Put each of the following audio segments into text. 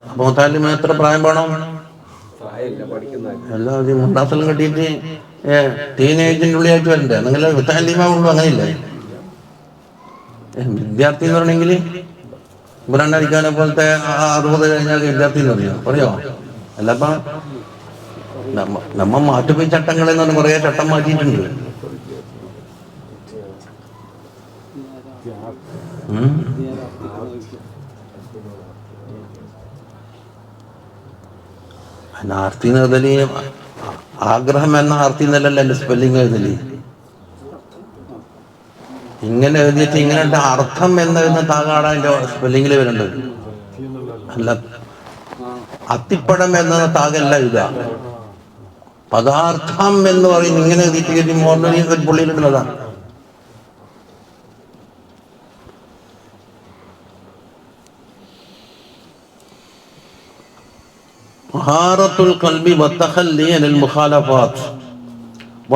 അപ്പൊ മുത്താലിമിന് എത്ര പ്രായം വേണം? എല്ലാവരും മുണ്ടാസലും കെട്ടിയിട്ട് ടീനേജിൻ്റെ ഉള്ളിലായിട്ട് വരണ്ടേ? നിങ്ങൾ മുത്താലിമാവുള്ളൂ, അങ്ങനെയില്ലേ? വിദ്യാർത്ഥി എന്ന് പറയണമെങ്കിൽ ബ്രണ്ണടിക്കാനെ പോലത്തെ 60 കഴിഞ്ഞാൽ വിദ്യാർത്ഥി എന്ന് പറയോ? അല്ലപ്പ നമ്മ മാറ്റുപോയി ചട്ടങ്ങളിൽ നിന്ന് കുറേ ചട്ടം മാറ്റിയിട്ടുണ്ട്. ആർത്തി എഴുതലി ആഗ്രഹം എന്ന ആർത്തി എന്നല്ലല്ലോ എൻ്റെ സ്പെല്ലിങ് എഴുതലി. ഇങ്ങനെ എഴുതിയിട്ട് ഇങ്ങനെ അർത്ഥം എന്നെഴുതുന്ന താകാട എൻ്റെ സ്പെല്ലിങ്ങിൽ വരുന്നുണ്ട്. അല്ല, അത്തിപ്പഴം എന്ന താകല്ല എഴുതുക, പദാർത്ഥം എന്ന് പറയും. ഇങ്ങനെ എഴുതിയിട്ട് മോർണലി ഒരു പുള്ളിയിലിടുന്നതാണ്. തഹാറത്തുൽ ഖൽബി വത്തഖല്ലി അനിൽ മുഖാലഫാത്ത്.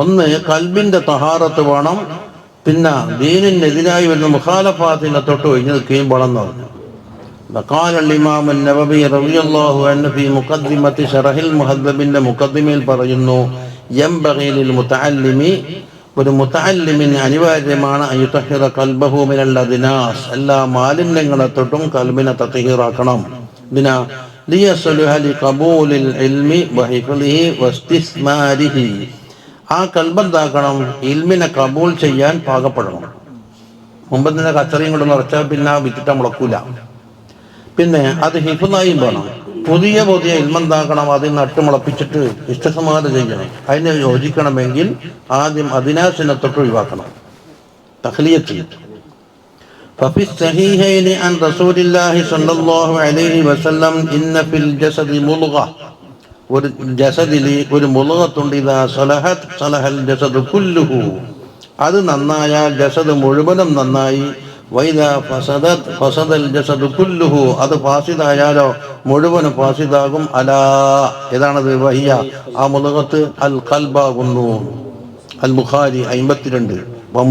ഒന്ന്, കൽബിന്റെ തഹാറത്ത് വേണം. പിന്നെ ദീനിനെതിരായി വരുന്ന മുഖാലഫാത്തിനെ തൊട്ട് ഒഴിഞ്ഞു നിൽക്കുകയും വേണമെന്ന് പറഞ്ഞു. وقال الإمام النووي رضي الله عنه في مقدمة شرح المهذب മുഖദ്ദിമയിൽ പറയുന്നു, ينبغي للمتعلم, ഒരു മുതഅല്ലിമിന് അനിവാര്യമാണ് അയുതഹിറ ഖൽബഹു മിനൽ അദ്നാസ്, എല്ലാ മാലിന്യങ്ങളെ തൊട്ടും കൽബിനെ തത്ഹീറാക്കണം. ഇതിനാ ലിയസ്ലുഹ ലിഖബൂലിൽ ഇൽമി വഹിഫ്ളിഹി വസ്തിസ്മാരിഹി, ആ കൽബെന്താക്കണം? ഇൽമിനെ കബൂൽ ചെയ്യാൻ പാകപ്പെടണം. മുമ്പത്തിൻ്റെ കച്ചറയും കൊണ്ട് നിറച്ചാൽ പിന്നെ വിറ്റിട്ട മുളക്കൂല. പിന്നെ അത് ഹിഫ്ളായും വേണം. പുതിയ ഇൽമെന്താക്കണം? അത് നട്ടുമുളപ്പിച്ചിട്ട് ഇഷ്ടസമാധ ചെയ്യണം. അതിനെ യോജിക്കണമെങ്കിൽ ആദ്യം അദിനാസിനെ തൊട്ട് ഒഴിവാക്കണം, തഖ്ലിയത്ത് ചെയ്യും. ففي الصحيحين عن رسول الله صلى الله عليه وسلم إن في الجسد مضغة, ഒരു ജസദിൽ ഒരു മുളകത്തുണ്ട്. ഇതാ സലഹത് സലഹൽ ജസദ് കുല്ലുഹു, അത് നന്നായാൽ ജസദ് മുഴുവനും നന്നായി. വൈദാ ഫസദത് ഫസദൽ ജസദ് കുല്ലുഹു, അത് ഫാസിദായാലോ മുഴുവനും ഫാസിദാകും. അലാ, ഏതാണത്? വഹിയ, ആ മുളകത്ത് അൽ ഖൽബാകുന്നു. അൽ ബുഖാരി 52,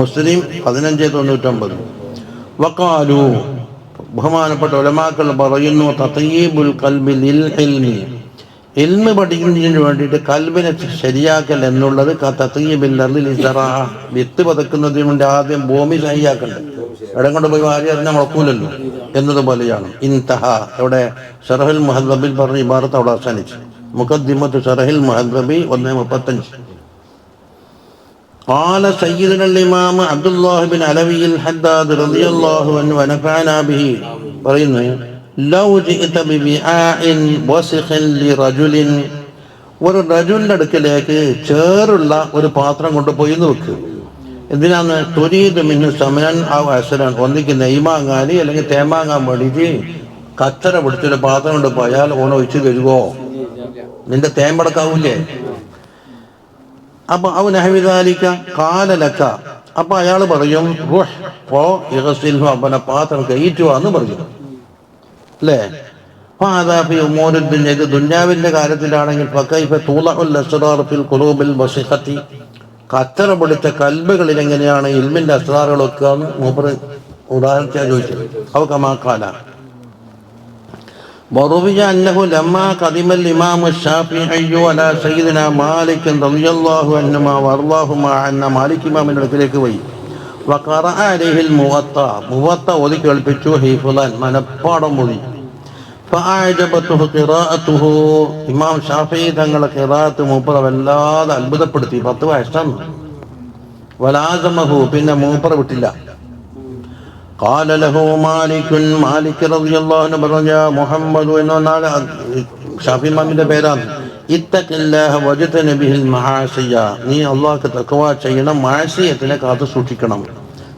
മുസ്ലിം 1599. വഖാലു, ബഹുമാനപ്പെട്ട ഉലമാക്കൾ പറയുന്നു, തതയ്യിബുൽ ഖൽബി ലിൽ ഇൽമി, ഇൽമ് പഠിക്കുന്നതിന് വേണ്ടിയിട്ട് കൽബിനെ ശരിയാക്കൽ എന്നുള്ളത് തതയ്യിബിൽ അർളിൽ ഇസ്റാ, വിത്ത് പതക്കുന്നതിന് വേണ്ടി ആദ്യം ഭൂമി ശരിയാക്കണ്ടേ. ഇടം കൊണ്ട് പോയി വാരി അറിഞ്ഞാൽ മുളക്കൂലല്ലോ എന്നതുപോലെയാണ്. ഇൻതഹ, ഇവിടെ ശറഹുൽ മുഹദ്ദബിൽ പറഞ്ഞ ഇബാറത്ത് അവിടെ അവസാനിച്ചു. മുഖദ്ദിമത്ത് ശറഹുൽ മുഹദ്ദബി 1:35. قال سيدنا الإمام عبد الله بن علوي الحداد رضي الله عنه ونفعنا به, പറയുന്നു, ലൗ ജിഇത ബിബിആഇൻ വസിഖൻ ലിറജുലിൻ, ഒരു റജുലിന്റെ അടുക്കലേക്ക് ചേറുള്ള ഒരു പാത്രം കൊണ്ടുപോയി എന്ന് വെക്ക്. എന്തിനാന്ന്? തുരീദ് മിന്നു സമനൻ ഔ അസ്റൻ, ഒന്നിക്ക് നെയ്മാങ്ങാൻ അല്ലെങ്കിൽ തേമാങ്ങാൻ വേണ്ടിയിട്ട് കച്ചറ പിടിച്ചൊരു പാത്രം കൊണ്ട് പോയാൽ ഓണൊഴിച്ച് തരുവോ? നിന്റെ തേമ്പടക്കാവൂലേ? അപ്പൊ അവനഹവിദാലിക്ക കാലലക്ക, അപ്പൊ അയാൾ പറയും റുഹ് പോ ഇഗ്സിൽഹു, അവനെ പാത്രം കയറ്റുവാന്ന് പറയും, അല്ലേ? ഫാദാഫി ഉമൂരുദ്ദുനിയ, ഇത് ദുന്യാവിന്റെ കാര്യത്തിലാണെങ്കിൽ ഫകൈഫ തൂളഉൽ അസ്റാർ ഫിൽ ഖുലൂബിൽ വസിഖത്തി, കച്ചറ പിടിച്ച കൽബുകളിൽ എങ്ങനെയാണ് ഇൽമിന്റെ അസ്റാറുകൾ വെക്കുകയെന്ന് മൂപ്പർ ഉദാഹരണത്തിന് ചോദിച്ചത്. അവ കമാക്കാല وروي أنه لما قدم الإمام الشافعي على سيدنا مالك رضي الله عنهما وأرضاهما عن مالك إمام അടുക്കലേക്ക് പോയി. وقرأ عليه الموطأ, മുവത്ത ഓതി കേൾപ്പിച്ചു. ഹിഫ്ളൻ, മനപ്പാടം ഓതി. فأعجبته قراءته, ഇമാം ഷാഫിഈ തങ്ങളുടെ ഖിറാഅത്ത് മൂപ്പർ വല്ലാതെ അത്ഭുതപ്പെടുത്തി. 10 വയസ്സാണ്. വലാസമഹു, പിന്നെ മൂപ്പർ വിട്ടില്ല. قال له مالك, മാലിക് റളിയല്ലാഹു അൻഹു പറഞ്ഞ മുഹമ്മദ് എന്നാൽ ഷാഫി ഇമാമിന്റെ പേരാണ്. ഇത്തഖില്ലാഹ വജ്തനബിൽ മആസിയ, നീ അല്ലാഹുവിനെ തഖ്വ ചെയ്യണം, മഅസിയത്തിനെ കാത്തു സൂക്ഷിക്കണം.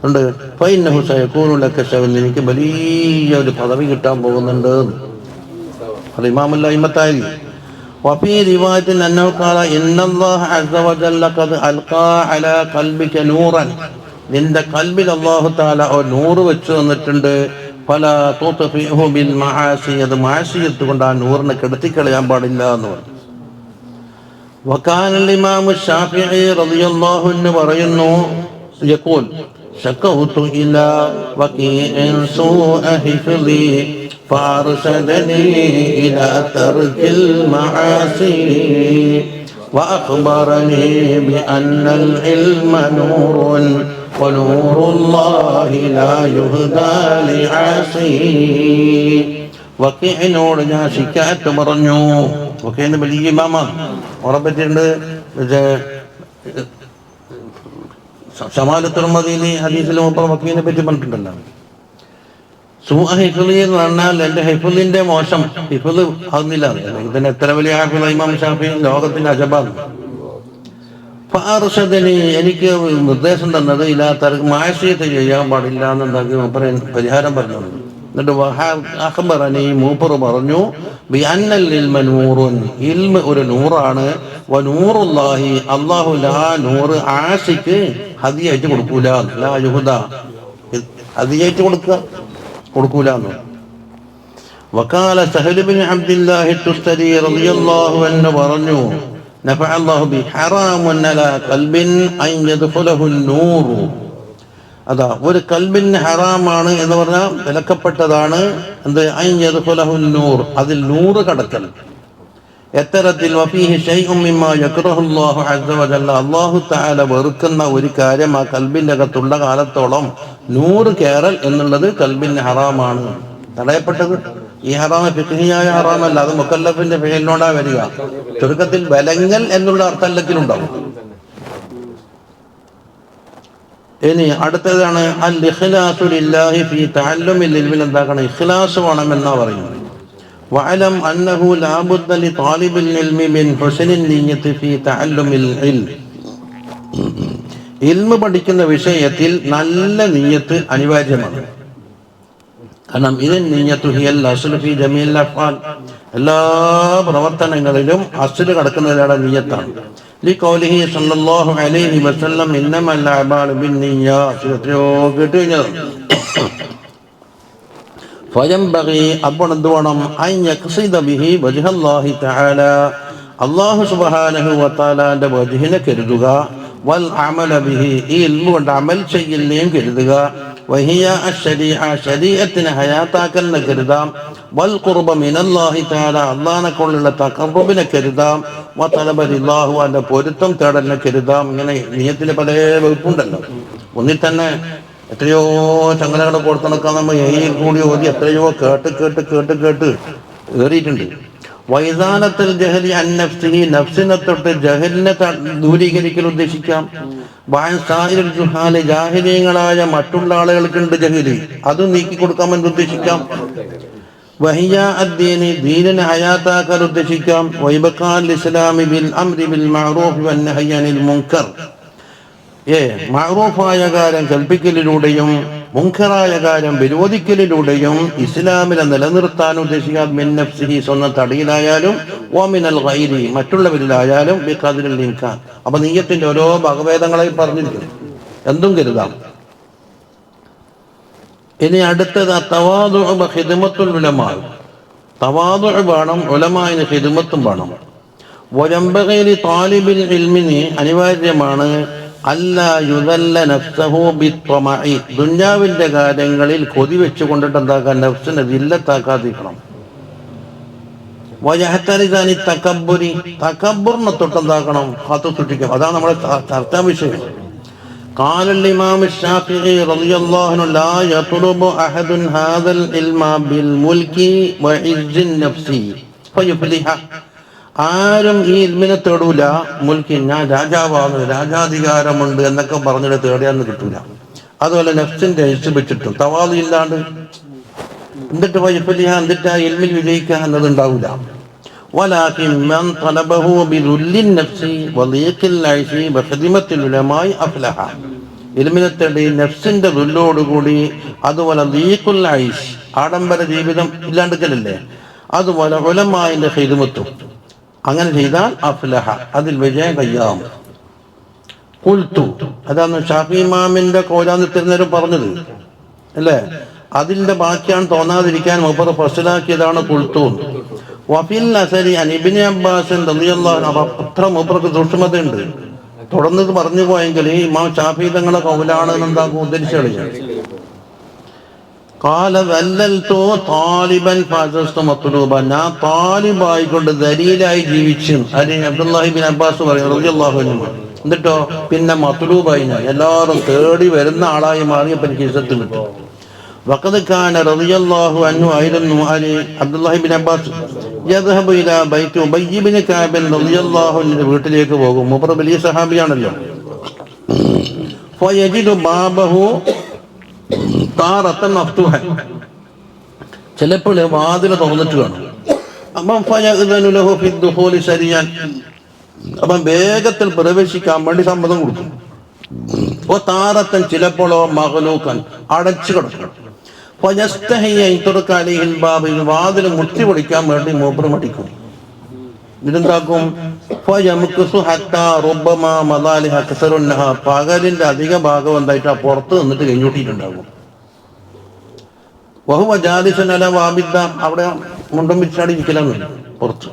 ഉണ്ട് ഫൈനഹു സയകൂനു ലക ശവൻ, എനിക്ക് വലിയ ഒരു പദവി കിട്ടാൻ പോകുന്നുണ്ട്. അത് ഇമാമുൽ അയിമത്തായി. വഫീ റിവായത്തിൻ അന്നഹു ഖാല ഇന്നല്ലാഹ അസ്സ വജല്ല ഖദ് അൽഖാ അലാ ഖൽബിക നൂറൻ, നിന്റെ കൽബിൽ അല്ലാഹു തആല ഒരു നൂറ് വെച്ച് തന്നിട്ടുണ്ട്. ഫലാ തുത്ഫിഹു ബിൽ മആസി, അത് മഅസിയത്ത് കൊണ്ട് ആ നൂറിനെ കെടുത്തിക്കളയാൻ പാടില്ല എന്ന് പറഞ്ഞു. വകാന ഇമാം ശാഫിഈ റളിയല്ലാഹു അൻഹു പറയുന്നു, യഖൂൽ ശകൗതു ഇലാ വകീഇൻ സൂഅ ഹിഫ്ളി فأرشدني إلى ترك المعاصي وأخبرني بأن العلم نور ونور الله لا يهدى لعاصي. വക്കീഇനോട് ഞാൻ ശിക്കായത്ത് പറഞ്ഞു. വക്കീലിന് വലിയ ഇമാമാണ്. ഉറപ്പറ്റിട്ടുണ്ട്. ശമാലത്തുൽ മദീനി ഹദീസിൽ മൂപ്പർ വക്കീലിനെ പറ്റി പറഞ്ഞിട്ടുണ്ടല്ലോ. ഹിഫ്ളി എന്ന് പറഞ്ഞാൽ എന്റെ ഹിഫ്ളിന്റെ മോശം. ഹിഫ്ള് ആകുന്നില്ല. ഇതിന് എത്ര വലിയ ഹാഫിള് ഇമാം ഷാഫി ലോകത്തിന്റെ അജബാണ്. ഫഅർശദനി എനിക്ക് നിർദ്ദേശം തന്നത് ഇലാ തർക് മാഅസിയത്ത് ചെയ്യാൻ പാടില്ല എന്നുണ്ടാക്കി മൂപ്പർ പരിഹാരം പറഞ്ഞു. എന്നിട്ട് അഖ്ബറനി മൂപ്പർ പറഞ്ഞു ബിഅന്നൽ ഇൽമ നൂറുൻ, ഇൽമ ഒരു നൂറാണ്. വനൂറുല്ലാഹി അല്ലാഹു ലാ നൂറ് ആശിക്ക് ഹദിയായിട്ട് കൊടുക്കൂല. ലാ യുഹദ ഹദിയായിട്ട് കൊടുക്കൂല എന്ന്. വഖാല സഹൽ ബിൻ അബ്ദുല്ലാഹി തുസ്തരി റളിയല്ലാഹു അൻഹു പറഞ്ഞു നഫഅല്ലാഹു ബി ഹറാമുൻ അലാ ഖൽബിൻ അൻ യദ്ഖുലഹു നൂർ. അതാ ഒരു കൽബിന് ഹറാമാണ് എന്ന് പറഞ്ഞാൽ വിലക്കപ്പെട്ടതാണ് എന്ത്? അൻ യദ്ഖുലഹു നൂർ, അതിൽ നൂറ് കടക്കൽ. എത്തരത്തിൽ വഫീഹി ശൈഉം മിമ്മാ യക്റഹു അല്ലാഹു അസ്സ വജല്ല, അല്ലാഹു തആല വെറുക്കുന്ന ഒരു കാര്യം ആ കൽബിന്റെ അകത്തുള്ള കാലത്തോളം നൂറ് കേറൽ എന്നുള്ളത് കൽബിന് ഹറാമാണ്, തടയപ്പെട്ടത്. ഈ ഹറാമ് ഫിഖ്ഹിയായ ഹറാമല്ല, അത് മുക്കല്ലഫിന്റെ ഫിഅലിനോടാ വരിക. ചുരുക്കത്തിൽ ബലങ്ങൽ എന്നുള്ള അർത്ഥത്തിലുണ്ടാവും. ഇനി അടുത്തതാണ് അൽ ഇഖ്ലാസു ലില്ലാഹി ഫീ തഅല്ലുമിൽ ഇൽമിൽ. എന്താക്കണം? ഇഖ്ലാസ് വേണമെന്നാ പറയുന്നത്. വഅലം അന്നഹു ലാ ബുദ്ദ ലി ത്വാലിബിൽ ഇൽമി മിൻ ഹുസ്നിൻ നിയ്യത്തി ഫീ തഅല്ലുമിൽ ഇൽം. ഇൽമ പഠിക്കുന്ന വിഷയത്തിൽ നല്ല നിയ്യത്ത് അനിവാര്യമാണ്. കാരണം ഇതിൻ നിയ്യത്തു ഹിയൽ അസ്ലു ഫീ ജമീൽ അഫ്ആൽ, എല്ലാ പ്രവർത്തനങ്ങളിലും അസ്ല് കിടക്കുന്നതിലാണ് നിയ്യത്താണ്. ലിഖൗലിഹി സ്വല്ലല്ലാഹു അലൈഹി വസല്ലം ഇന്നമൽ അഅമാലു ബിന്നിയ്യാത്ത്. എത്രയോ കേട്ട് കഴിഞ്ഞത്. ഫയംബഗി, അപ്പോൾ എന്ത് വേണം? അൻ യഖ്സിദ ബിഹി വജ്ഹല്ലാഹി തആല, അല്ലാഹു സുബ്ഹാനഹു വ തആലാന്റെ വജ്ഹിനെ കരുതുക. വൽ അമല ബിഹി, ഈ ഇൽമു കൊണ്ട് അമൽ ചെയ്യലിനെയും കരുതുക. വഹിയ അശ്ശരീഅ, ശരീഅത്തിനെ ഹയാത്താക്കലിനെ കരുതാം. വൽ ഖുർബ മിനല്ലാഹി തആല, അല്ലാഹനെ കൊണ്ടുള്ള തഖർറുബിനെ കരുതാം. വ തലബ റില്ലാഹു, അവന്റെ പൊരുത്തം തേടലിനെ കരുതാം. ഇങ്ങനെ നിയ്യത്തിൽ പല വകുപ്പുണ്ടല്ലോ. ഒന്നിൽ തന്നെ എത്രയോ ചങ്ങലകൾ കൊടുത്തണക്കാൻ നമ്മൾ ഏയിൽ കൂടി ഓതി എത്രയോ കേട്ട് ഏറിയിട്ടുണ്ട്. വൈസാനത്തിൽ ജഹലി അൻ നഫ്സിഹി, നഫ്സിനെ തൊട്ട് ജഹലിനെ ദൂരീകരിക്കൽ ഉദ്ദേശിക്കാം. വഅൻസാഇരിൽ ജുഹാലി, ജാഹിലീങ്ങളായ മറ്റുള്ള ആളുകൾക്കുണ്ട് ജഹലി, അത് നീക്കി കൊടുക്കാമെന്ന് ഉദ്ദേശിക്കാം. വഹിയ അദ്ദീനി, ദീനിനെ ഹയാത്താക്കാൻ ഉദ്ദേശിക്കാം. വൈബഖാൽ ഇസ്ലാമി ബിൽ അംരി ബിൽ മഅറൂഫ് വൻ നഹ്യി അനിൽ മുൻകർ, മഅറൂഫായ കാര്യം കൽപ്പിക്കലിലൂടെയും മുൻകറായ കാര്യം വിരോധിക്കലിലൂടെയും ഇസ്ലാമിനെ നിലനിർത്താൻ ഉദ്ദേശിക്കാം. മിൻ നഫ്സിഹി, സ്വന്തം തടിയിലായാലും വമിനൽ ഗൈരി, മറ്റുള്ളവരിലായാലും ബിഖദ്രിൽ ഇംകാൻ. അപ്പൊ നിയ്യത്തിന്റെ ഓരോ ഭഗവേദങ്ങളായി പറഞ്ഞിരിക്കുന്നു, എന്തും കരുതാം. ഇനി അടുത്തത് തവാദുഉ വ ഖിദ്മത്തുൽ ഉലമാ. തവാദുഉ വേണം, ഉലമാഇന് ഖിദ്മത്തും വേണം. വയംബഗി ലി താലിബിൽ ഇൽമിന്, അനിവാര്യമാണ് അല്ലാ യുദല്ല നഫ്സഹു ബിത്വമഇ, ദുനിയാവിന്റെ കാര്യങ്ങളിൽ കൊതി വെച്ചു കൊണ്ടിട്ട് എന്താക്കാൻ? നഫ്സിനെ ദില്ലത്താക്കാതിരിക്കണം. വയഹ്തരിസാനി തകബ്ബുരി, തകബ്ബുറിനെ തൊട്ട് എന്താക്കണം? കാത്തു സൂക്ഷിക്കണം. അതാണ് നമ്മുടെ ചർച്ചാ വിഷയം. قال الإمام الشافعي رضي الله عنه لا يطلب أحد هذا العلم بالملك وعز النفس فيفلح. ആരും ഈ ഇൽമിനെ തേടൂല. മുൽക്കി, ഞാൻ രാജാവാണ്, രാജാധികാരമുണ്ട് എന്നൊക്കെ പറഞ്ഞിട്ട് തേടിയാന്ന് കിട്ടൂല. അതുപോലെ നഫ്സിന്റെ ഇഷ്ടം വെച്ചിട്ടും തവാദു ഇല്ലാണ്ട് എന്നിട്ട് വൈഫല്യ, എന്നിട്ട് ആ ഇൽമിൽ വിജയിക്കുക എന്നതുണ്ടാവില്ല. ولكن من طلبه بذل النفس وضيق العيش وخدمة العلماء أفلح. ഇൽമിനെ തേടി നഫ്സിന്റെ ദുല്ലോടുകൂടി, അതുപോലെ ദീഖുൽ ഐഷ്, ആഡംബര ജീവിതം ഇല്ലാണ്ടിക്കലല്ലേ, അതുപോലെ ഉലമാഇന്റെ ഖിദ്മത്തും, അങ്ങനെ ചെയ്താൽ അഫ്ലഹ, അതിൽ വിജയം കയ്യാം. ഖുൽതു, അതാണ് ഷാഫി ഇമാമിന്റെ കോലാന്ന് തിരുന്നേരം പറഞ്ഞത് അല്ലേ. അതിന്റെ ബാക്കിയാണ് തോന്നാതിരിക്കാൻ മൂപ്പർ ഫസ്ലാക്കിയതാണ് ഖുൽതു. വഫിൽ അസരി അൻ ഇബ്നു അബ്ബാസ് റളിയല്ലാഹു അൻഹു, അത്ര മൂപ്പർക്ക് സൂക്ഷ്മതയുണ്ട്. തുടർന്ന് പറഞ്ഞു പോയെങ്കിൽ ഇമാം ഷാഫി തങ്ങളെ കൗലാണ് എന്താക്കും ഉദ്ധരിച്ചു കളയും. കാല ദല്ലൽതു താലിബൻ ഫഅസസ്തു മത്ലൂബൻ, ഞാൻ താലിബായിക്കൊണ്ട് ദലീലായി ജീവിച്ചു. അതിന് അബ്ദുല്ലാഹി ബിൻ അബ്ബാസ് പറയും റളിയല്ലാഹു അൻഹു. എന്നിട്ടോ പിന്നെ മത്ലൂബായി, ഞാൻ എല്ലാവരും തേടി വരുന്ന ആളായി മാറിയപ്പോൾ എനിക്ക് ഇസ്സത്ത് കിട്ടി. വഖദ് കാന റളിയല്ലാഹു അൻഹു ആയിരുന്നു അലി അബ്ദുല്ലാഹി ബിൻ അബ്ബാസ് യദ്ഹബു ഇലാ ബൈത്തി ഉബയ്യ് ബിൻ കഅബ് റളിയല്ലാഹു അൻഹു വീട്ടിലേക്ക് പോകും. മൂപ്പർ വലിയ സഹാബിയാണല്ലോ. ഫയജിദു ബാബഹു താറത്തൻ മഫ്തൂഹൻ, ചിലപ്പോൾ വാതിൽ തുറന്നിട്ട് കാണും. അപ്പം ഫയഅ്ദനു ലഹു ഫി ദുഖൂലി സരിയാൻ, അപ്പം വേഗത്തിൽ പ്രവേശിക്കാൻ വേണ്ടി സമ്മതം കൊടുക്കും. ഓ താറത്തൻ, ചിലപ്പോഴോ മഗ്ലൂഖൻ, അടച്ചു കിടക്കും. വാതിൽ മുട്ടി പൊടിക്കാൻ വേണ്ടി മൂപ്പർ മടിക്കും. ഇതെന്താക്കും? പകലിന്റെ അധിക ഭാഗം എന്തായിട്ട് പുറത്ത് നിന്നിട്ട് കഴിഞ്ഞൂട്ടിയിട്ടുണ്ടാകും. വഹുവ ജാലിസൻ അല വാബിദ്ദ, അവിടെ മുണ്ടും പിച്ചാടി ഇരിക്കലാണ് പുറത്ത്.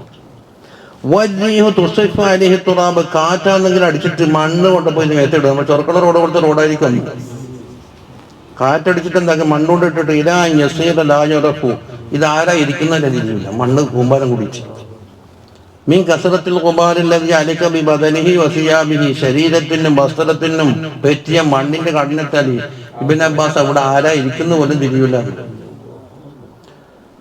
തുറാബ്, കാറ്റാണെങ്കിൽ അടിച്ചിട്ട് മണ്ണ് കൊണ്ടുപോയി മേത്തിടും. നമ്മൾ ചെറുക്കള റോഡ് പോലത്തെ റോഡായിരിക്കും. കാറ്റടിച്ചിട്ട് എന്താക്കും? മണ്ണുകൊണ്ട് ഇട്ടിട്ട് ഇലാഞ്ഞു. ഇതാരാ ഇരിക്കുന്നതിന്റെ രീതിയില്ല, മണ്ണ് കൂമ്പാരം കുടിച്ച്. മീൻ കസറത്തിൽ കുബാരില്ലതി അലിക ബി ബദനിഹി വസിയാബിഹി, ശരീരത്തിനും വസ്ത്രത്തിനും പറ്റിയ മണ്ണിന്റെ കഠിനത്താൽ ഇബ്നു അബ്ബാസ് അവിടെ ആരാ ഇരിക്കുന്ന പോലും തിരിയില്ല.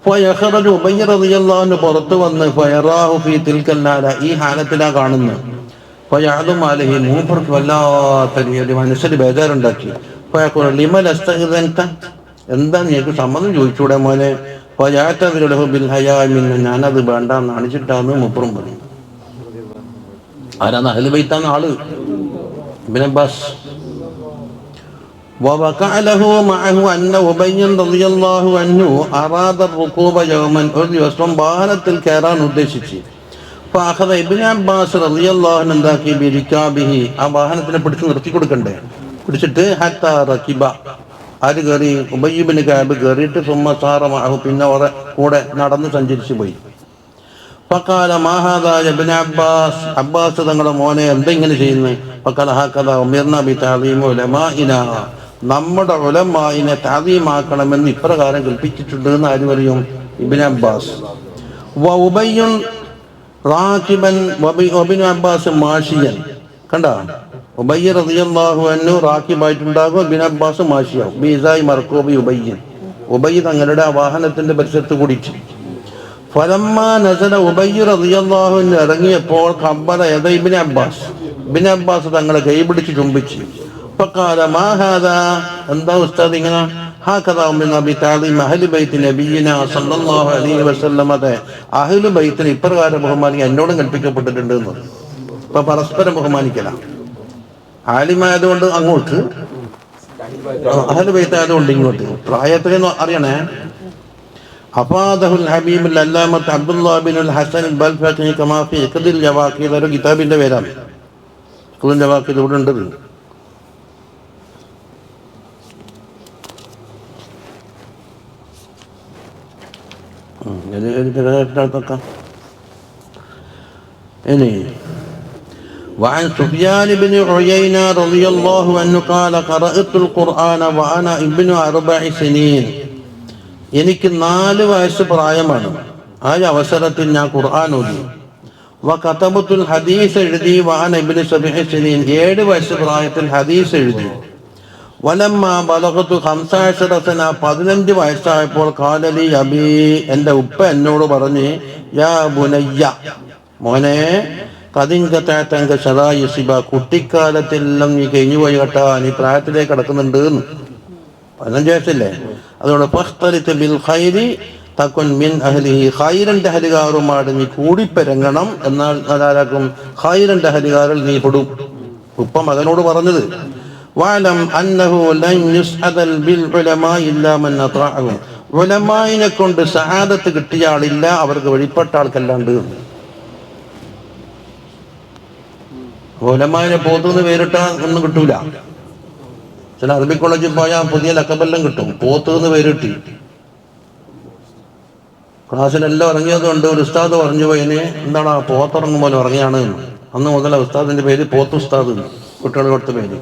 ഫയഖറജു ഉബയ്യ് റളിയല്ലാഹു അൻഹു പുറത്തു വന്ന് ഫയറാഹു ഫീ തിൽക്കൽ നാല, ഈ ഹാലത്തിലാ കാണുന്നു. ഫയഅദും അലൈഹി, മൂപ്പർക്ക് വല്ലാത്ത ഒരു മനസ്സിൽ ബേജാറുണ്ടാക്കി. ഫയഖുൽ ലിമൻ അസ്തഗ്ദൻത, എന്താ നീക്ക് സമ്മതം ചോദിച്ചൂടെ മോനെ? ഫയഅതദിറു ബിൽ ഹയാ മിൻ, ഞാനത് വേണ്ട കാണിച്ചിട്ടാന്ന് മൂപ്പറും പറയും. ആരാണ്? അഹ്ലു ബൈത്താണ് ആള്, ഇബ്നു അബ്ബാസ്. ووقع له معه أن أبي رضي الله عنه أراد الركوب يوما, ഒരു ദിവസം വാഹനത്തിൽ കയറാൻ ഉദ്ദേശിച്ചു. فأخذ ابن عباس رضي الله عنه എന്താക്കി? ബിരിക്കാബിഹി, ആ വാഹനത്തിനെ പിടിച്ച് നിർത്തി കൊടുക്കണ്ടേ, പിടിച്ചിട്ട് ഹത്താ റകിബ, ആര് കയറി? ഉബയ്യ് ഇബ്നു കഅബ് കയറിയിട്ട് സുമ്മ സാറ മഅഹു, പിന്നെ കൂടെ നടന്ന് സഞ്ചരിച്ചു പോയി. ഫഖാല മാ ഹാദാ ഇബ്നു അബ്ബാസ്, അബ്ബാസ് തങ്ങളുടെ മോനെ എന്താ ഇങ്ങനെ ചെയ്യുന്നത്? ഫഖാല ഹകദാ ഉമിർനാ ബിതഅദീമി ഉലമാഇനാ, നമ്മുടെ ഉലമാഇനെ തഅദീമാക്കണമെന്ന് ഇപ്രകാരം കൽപ്പിച്ചിട്ടുണ്ട് എന്ന് ആര് പറയും? Ibn Abbas. വ ഉബയ്യുൻ റാകിബൻ വഇബ്നു അബ്ബാസ് മാഷിയൻ, കണ്ട? ഉബയ്യ് റളിയല്ലാഹു അൻഹു റാകിബായിട്ടുണ്ടാകും, ഇബ്നു അബ്ബാസ് മാഷിയാവും. ബിസായി മർകൂബി ഉബയ്യ്, ഉബയ്യ് തങ്ങളുടെ വാഹനത്തിന്റെ പരിസരത്ത് കൂടിച്ചു. ഫലമ്മാ നസല ഉബയ്യ് റളിയല്ലാഹു അൻഹു ഇറങ്ങിയപ്പോൾ ഖബ്ബല യദ ഇബ്നു അബ്ബാസ്, ഇബ്നു അബ്ബാസ് തങ്ങളെ കൈ പിടിച്ച് ചുംബിച്ചു. ഫഖാല മാ ഹാദാ, എന്താ ഉസ്താദ് ഇങ്ങനെ? ഹാകദാ ഉമിർനാ ബിതഅദീമി അഹ്ലി ബൈത്തി നബിയിനാ സല്ലല്ലാഹു അലൈഹി വസല്ലം, അതെ അഹ്ലു ബൈത്തിനെ ഇപ്രകാരം ബഹുമാനിക്കാൻ എന്നോടും കൽപ്പിക്കപ്പെട്ടിട്ടുണ്ട് എന്ന്. അപ്പൊ പരസ്പരം ബഹുമാനിക്കലാണ്. ആലിമായതുകൊണ്ട് അങ്ങോട്ട്, അഹ്ലു ബൈത്ത് ആയതുകൊണ്ട് ഇങ്ങോട്ട്. പ്രായത്തിലെന്ന് അറിയണേ. അഫാദഹുൽ ഹബീബുൽ അല്ലാമത്ത് അബ്ദുല്ലാഹ് ബിനുൽ ഹസൻ ബൽഫഖി കമാ ഫീ ഇഖ്ദിൽ ജവാഖീദ്, ഒരു കിതാബിന്റെ പേരാണ്. ഇഖ്ദിൽ ജവാഖീദ് ഇവിടെ ഉണ്ട്. ഇനി وعن سفيان بن عيينة رضي الله عنه قال قرأت القرآن وأنا ابن 4 سنين, എനിക്ക് 4 വയസ്സ് പ്രായമാണ്. ആ അവസരത്തിൽ ഞാൻ ഖുർആൻ ഓതി. വകതബത്തുൽ ഹദീസ് എഴുതി. വഅന ഇബ്നു 7 سنين, 7 വയസ്സ് പ്രായത്തിൽ ഹദീസ് എഴുതി. വലമ്മാ ബലഗതു 15 സന, 15 വയസ്സായപ്പോൾ ഖാലലി അബി, എൻ്റെ ഉപ്പ എന്നോട് പറഞ്ഞു, യാ ബുനയ്യ, മോനെ, കതിങ്കത്താത്തങ്ക ശദായിസിബ, കുട്ടിക്കാലത്തെല്ലാം നീ കഴിഞ്ഞു പോയി കേട്ടാ, നീ പ്രായത്തിലേക്ക് കിടക്കുന്നുണ്ട്. 15 വയസ്സല്ലേ? അതുകൊണ്ട് ഫഖ്തലിത് ബിൽ ഖൈരി തകുൻ മിൻ അഹ്ലിഹി, ഖൈറിന്റെ അഹലുകാരുമായിട്ട് നീ കൂടിപ്പെരങ്ങണം, എന്നാൽ അതാരാക്കും? ഖൈറിന്റെ അഹലുകാരിൽ നീ പെടും. ഉപ്പ മകനോട് പറഞ്ഞത്. വഅലം അന്നഹു ലൻ യുസ്അദൽ ബിൽ ഉലമാ ഇല്ലാ മൻ അത്അഹു, ഉലമായിനെ കൊണ്ട് സആദത്ത് കിട്ടിയ ആളില്ല, അവർക്ക് വഴിപ്പെട്ട ആൾക്കല്ലാണ്ട്. ഉലമായിനെ പോത്തുനിന്ന് പേരിട്ടാൽ ഒന്നും കിട്ടൂല. ചില അറബി കോളേജിൽ പോയാൽ പുതിയ ലക്കബെല്ലാം കിട്ടും. പോത്തുനിന്ന് പേരിട്ടി ക്ലാസ്സിലെല്ലാം ഇറങ്ങിയതുകൊണ്ട് ഒരു ഉസ്താദ് പറഞ്ഞു പോയിന്, എന്താണ് പോത്തിറങ്ങും പോലെ ഇറങ്ങിയാണ്. അന്ന് മുതൽ ഉസ്താദിന്റെ പേര് പോത്ത് ഉസ്താദ്, കുട്ടികൾ കൊടുത്ത പേര്.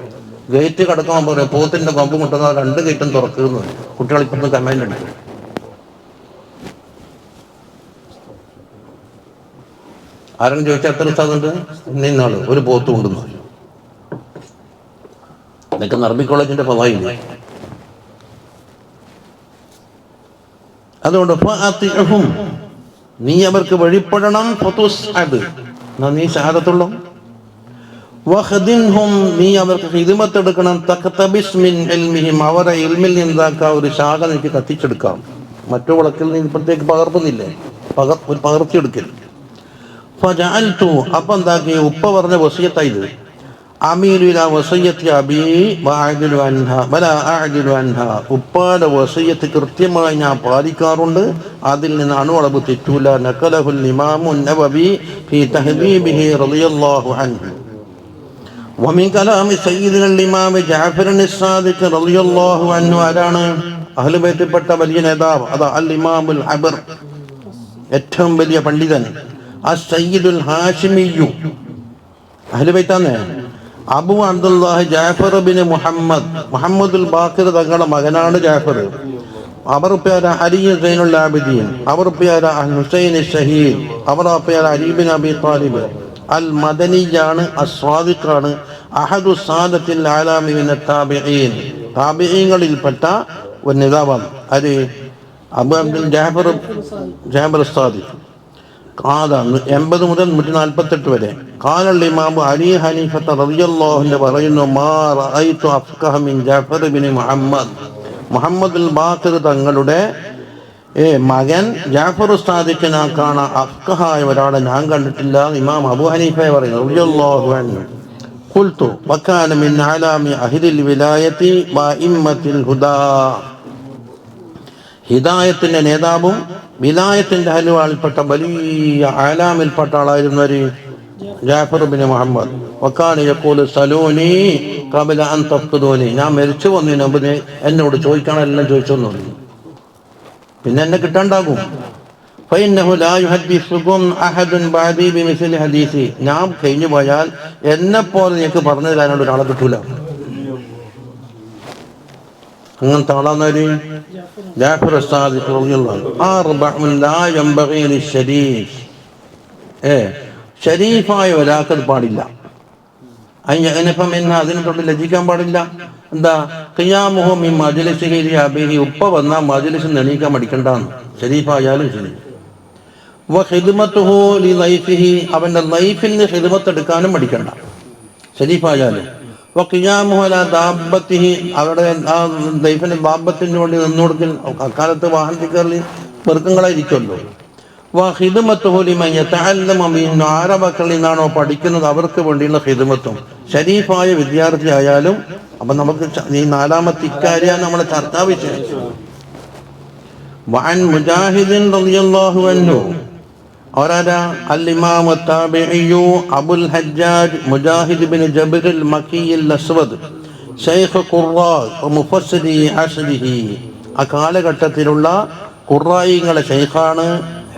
ഗേറ്റ് കടക്കാൻ പറയാം, പോത്തിന്റെ കൊമ്പ് മുട്ടുന്ന 2 ഗേറ്റും തുറക്കുന്നു. കുട്ടികൾ ഇപ്പുറത്ത് കമാൻഡ് അടിക്കും. ആരെങ്കിലും ചോദിച്ചാൽ എത്ര സ്ഥലമുണ്ട്? ഇന്നാള് ഒരു പോത്ത് കൊണ്ടുവന്നു. ഇതൊക്കെ നർബി കോളേജിന്റെ ഫവായില്ലേ. അതുകൊണ്ട് നീ അവർക്ക് വഴിപ്പെടണം. നീ ഷഹാദത്തുള്ളൂ. നീ അവർക്ക് ഹിദ്മത്തെടുക്കണം. അവരെ ഇൽമിൽ നിന്നാക്ക ഒരു ശാഖ നിനക്ക് കത്തിച്ചെടുക്കാം. മറ്റു വിളക്കിൽ നീ ഇപ്പോഴത്തേക്ക് പകർത്തുന്നില്ലേ, പകർത്തിയെടുക്കൽ. അപ്പൊ എന്താക്കി? ഉപ്പ പറഞ്ഞ വസിയത്തായത് ഉപ്പാടെ വസിയത്ത് കൃത്യമായി ഞാൻ പാലിക്കാറുണ്ട്. അതിൽ നിന്ന് അണുവളവ് തെറ്റൂല. നഖലഹുൽ ഇമാമു നവവി ഫീ തഹ്ദീബിഹി റളിയല്ലാഹു അൻഹു. വമിൻ കലാമി സയ്യിദുൽ ഇമാം ജഅഫർ അസ്-സാദിഖ് റളിയല്ലാഹു അൻഹു. ആരാണ്? അഹ്ലു ബൈത്തിൽപ്പെട്ട വലിയ നേതാവ്. അതാ അൽ ഇമാമുൽ ഹബർ, ഏറ്റവും വലിയ പണ്ഡിതൻ. അസ്-സയ്യിദുൽ ഹാഷിമിയ്യു, അഹ്ലു ബൈത്താണ്. അബു അബ്ദുല്ലാഹി ജാഫർ ബിൻ മുഹമ്മദുൽ ബാഖിർ തങ്ങളുടെ മകനാണ് ജാഫർ. അവർ പേര അലി സൈനുൽ ആബിദീൻ, അവർ പേര ഹുസൈൻ ഷഹീദ്, അവർ പേര അലി ബിൻ അബി താലിബ്. അൽ മദനിയാണ്, അസ്വാദിഖാണ്. അഹദു സാദത്തിൽ ആലാമി മിന താബിഈൻ, താബിഈങ്ങളിൽപ്പെട്ട ഒരു നേതാവാണ്. അത് അബു അബ്ദുൽ ജാഫർ സാദിഖ്. 80 മുതൽ 148 വരെ. ഖാലൽ ഇമാം അലി ഹനീഫ റളിയല്ലാഹു അൻഹു പറയുന്നു, മാ റഅയ്തു അഫ്ഖഹ മിൻ ജഅഫർ ഇബ്നു മുഹമ്മദുൽ ബാഖിർ തങ്ങളുടെ മകൻ ജഅഫർ സാദിഖിനെ കാണാൻ അഫ്ഖഹായ ഒരാളെ ഞാൻ കണ്ടിട്ടില്ല. ഇമാം അബൂ ഹനീഫ പറയുന്നു റളിയല്ലാഹു അൻഹു. ഖുൽതു വകാന മിൻ അലാമി അഹ്ലിൽ വിലായത്തി വഇമ്മത്തിൽ ഹുദാ. ഹിദായത്തിന്റെ നേതാവും വിലായത്തിന്റെ അഹ്ലുവാൽപ്പെട്ട വലിയ ആലാമിൽപ്പെട്ട ആളായിരുന്നു ജാഫർ ബിൻ മുഹമ്മദ്. വകാന യഖൂലു സലൂനി ഖബല അൻ തഫ്ഖുദൂനി. ഞാൻ മരിച്ചു വന്നതിന് മുമ്പ് എന്നോട് ചോദിക്കണം, എല്ലാം ചോദിച്ചോന്നു. പിന്നെ എന്നെ കിട്ടാണ്ടാകും. ഫഇന്നഹു ലാ യുഹദ്ദിസുകും അഹദുൻ ബഅദി ബിമിസ്ലി ഹദീസി. ഞാൻ കഴിഞ്ഞു പോയാൽ എന്നെപ്പോലെ നിങ്ങൾക്ക് പറഞ്ഞു തരാനുള്ള ഒരാളെ കിട്ടൂല. അങ്ങനത്തെ ആളാന്നൊരു ജാഫർ സാദിഖ് റളിയല്ലാഹു അൻഹു. അർബഉൻ ലാ യംബഗി ലിശ്ശരീഫ്. ഷരീഫായ ഒരാൾക്ക് പാടില്ല. അതിനെ തൊട്ട് ലജ്ജിക്കാൻ പാടില്ല. എന്താ? ഖിയാമുഹു മിൻ മജ്ലിസിഹി ലിഅബീഹി. ഉപ്പ വന്ന മജ്ലിസിൽ എണീക്കാൻ മടിക്കണ്ടാന്ന്, ഷരീഫായാലും ശരി. വഖിദ്മതുഹു ലിളൈഫിഹി. അവന്റെ ലൈഫിന് ഖിദ്മത്ത് എടുക്കാനും മടിക്കണ്ട, ഷരീഫായാലും. വഖിയാമുഹു അലാ ദാബത്തിഹി. അവരുടെ ആ ലൈഫിന്റെ ദാബത്തിന് വേണ്ടി നിന്നു കൊടുക്കൽ. അക്കാലത്ത് വാഹനത്തിൽ കയറി പെറുക്കങ്ങളായിരിക്കുമല്ലോ. വഖിദ്മതുഹു ലിമൻ യതഅല്ലമു മിൻ. ആരെ മക്കളിൽ നിന്നാണോ പഠിക്കുന്നത് അവർക്ക് വേണ്ടിയുള്ള ഖിദ്മത്തും. ഷരീഫായ വിദ്യാർത്ഥി ആയാലും. അപ്പൊ നമുക്ക് ഈ 4ാമത്തെ ഇക്കാര്യാണ് നമ്മുടെ ചർച്ചാ വിഷയം. വഅൻ മുജാഹിദിൻ റളിയല്ലാഹു അൻഹു. അവരാരാ? അൽ ഇമാം അത്താബിഇയ്യു അബുൽ ഹജ്ജാജ് മുജാഹിദ് ബിൻ ജബർ അൽ മക്കി അൽ അസ്വദ് ശൈഖ് ഖുറാ മുഫസ്സിരി അസ്രിഹി. ആ കാലഘട്ടത്തിലുള്ള ഖുറായികളെ ശൈഖാണ്,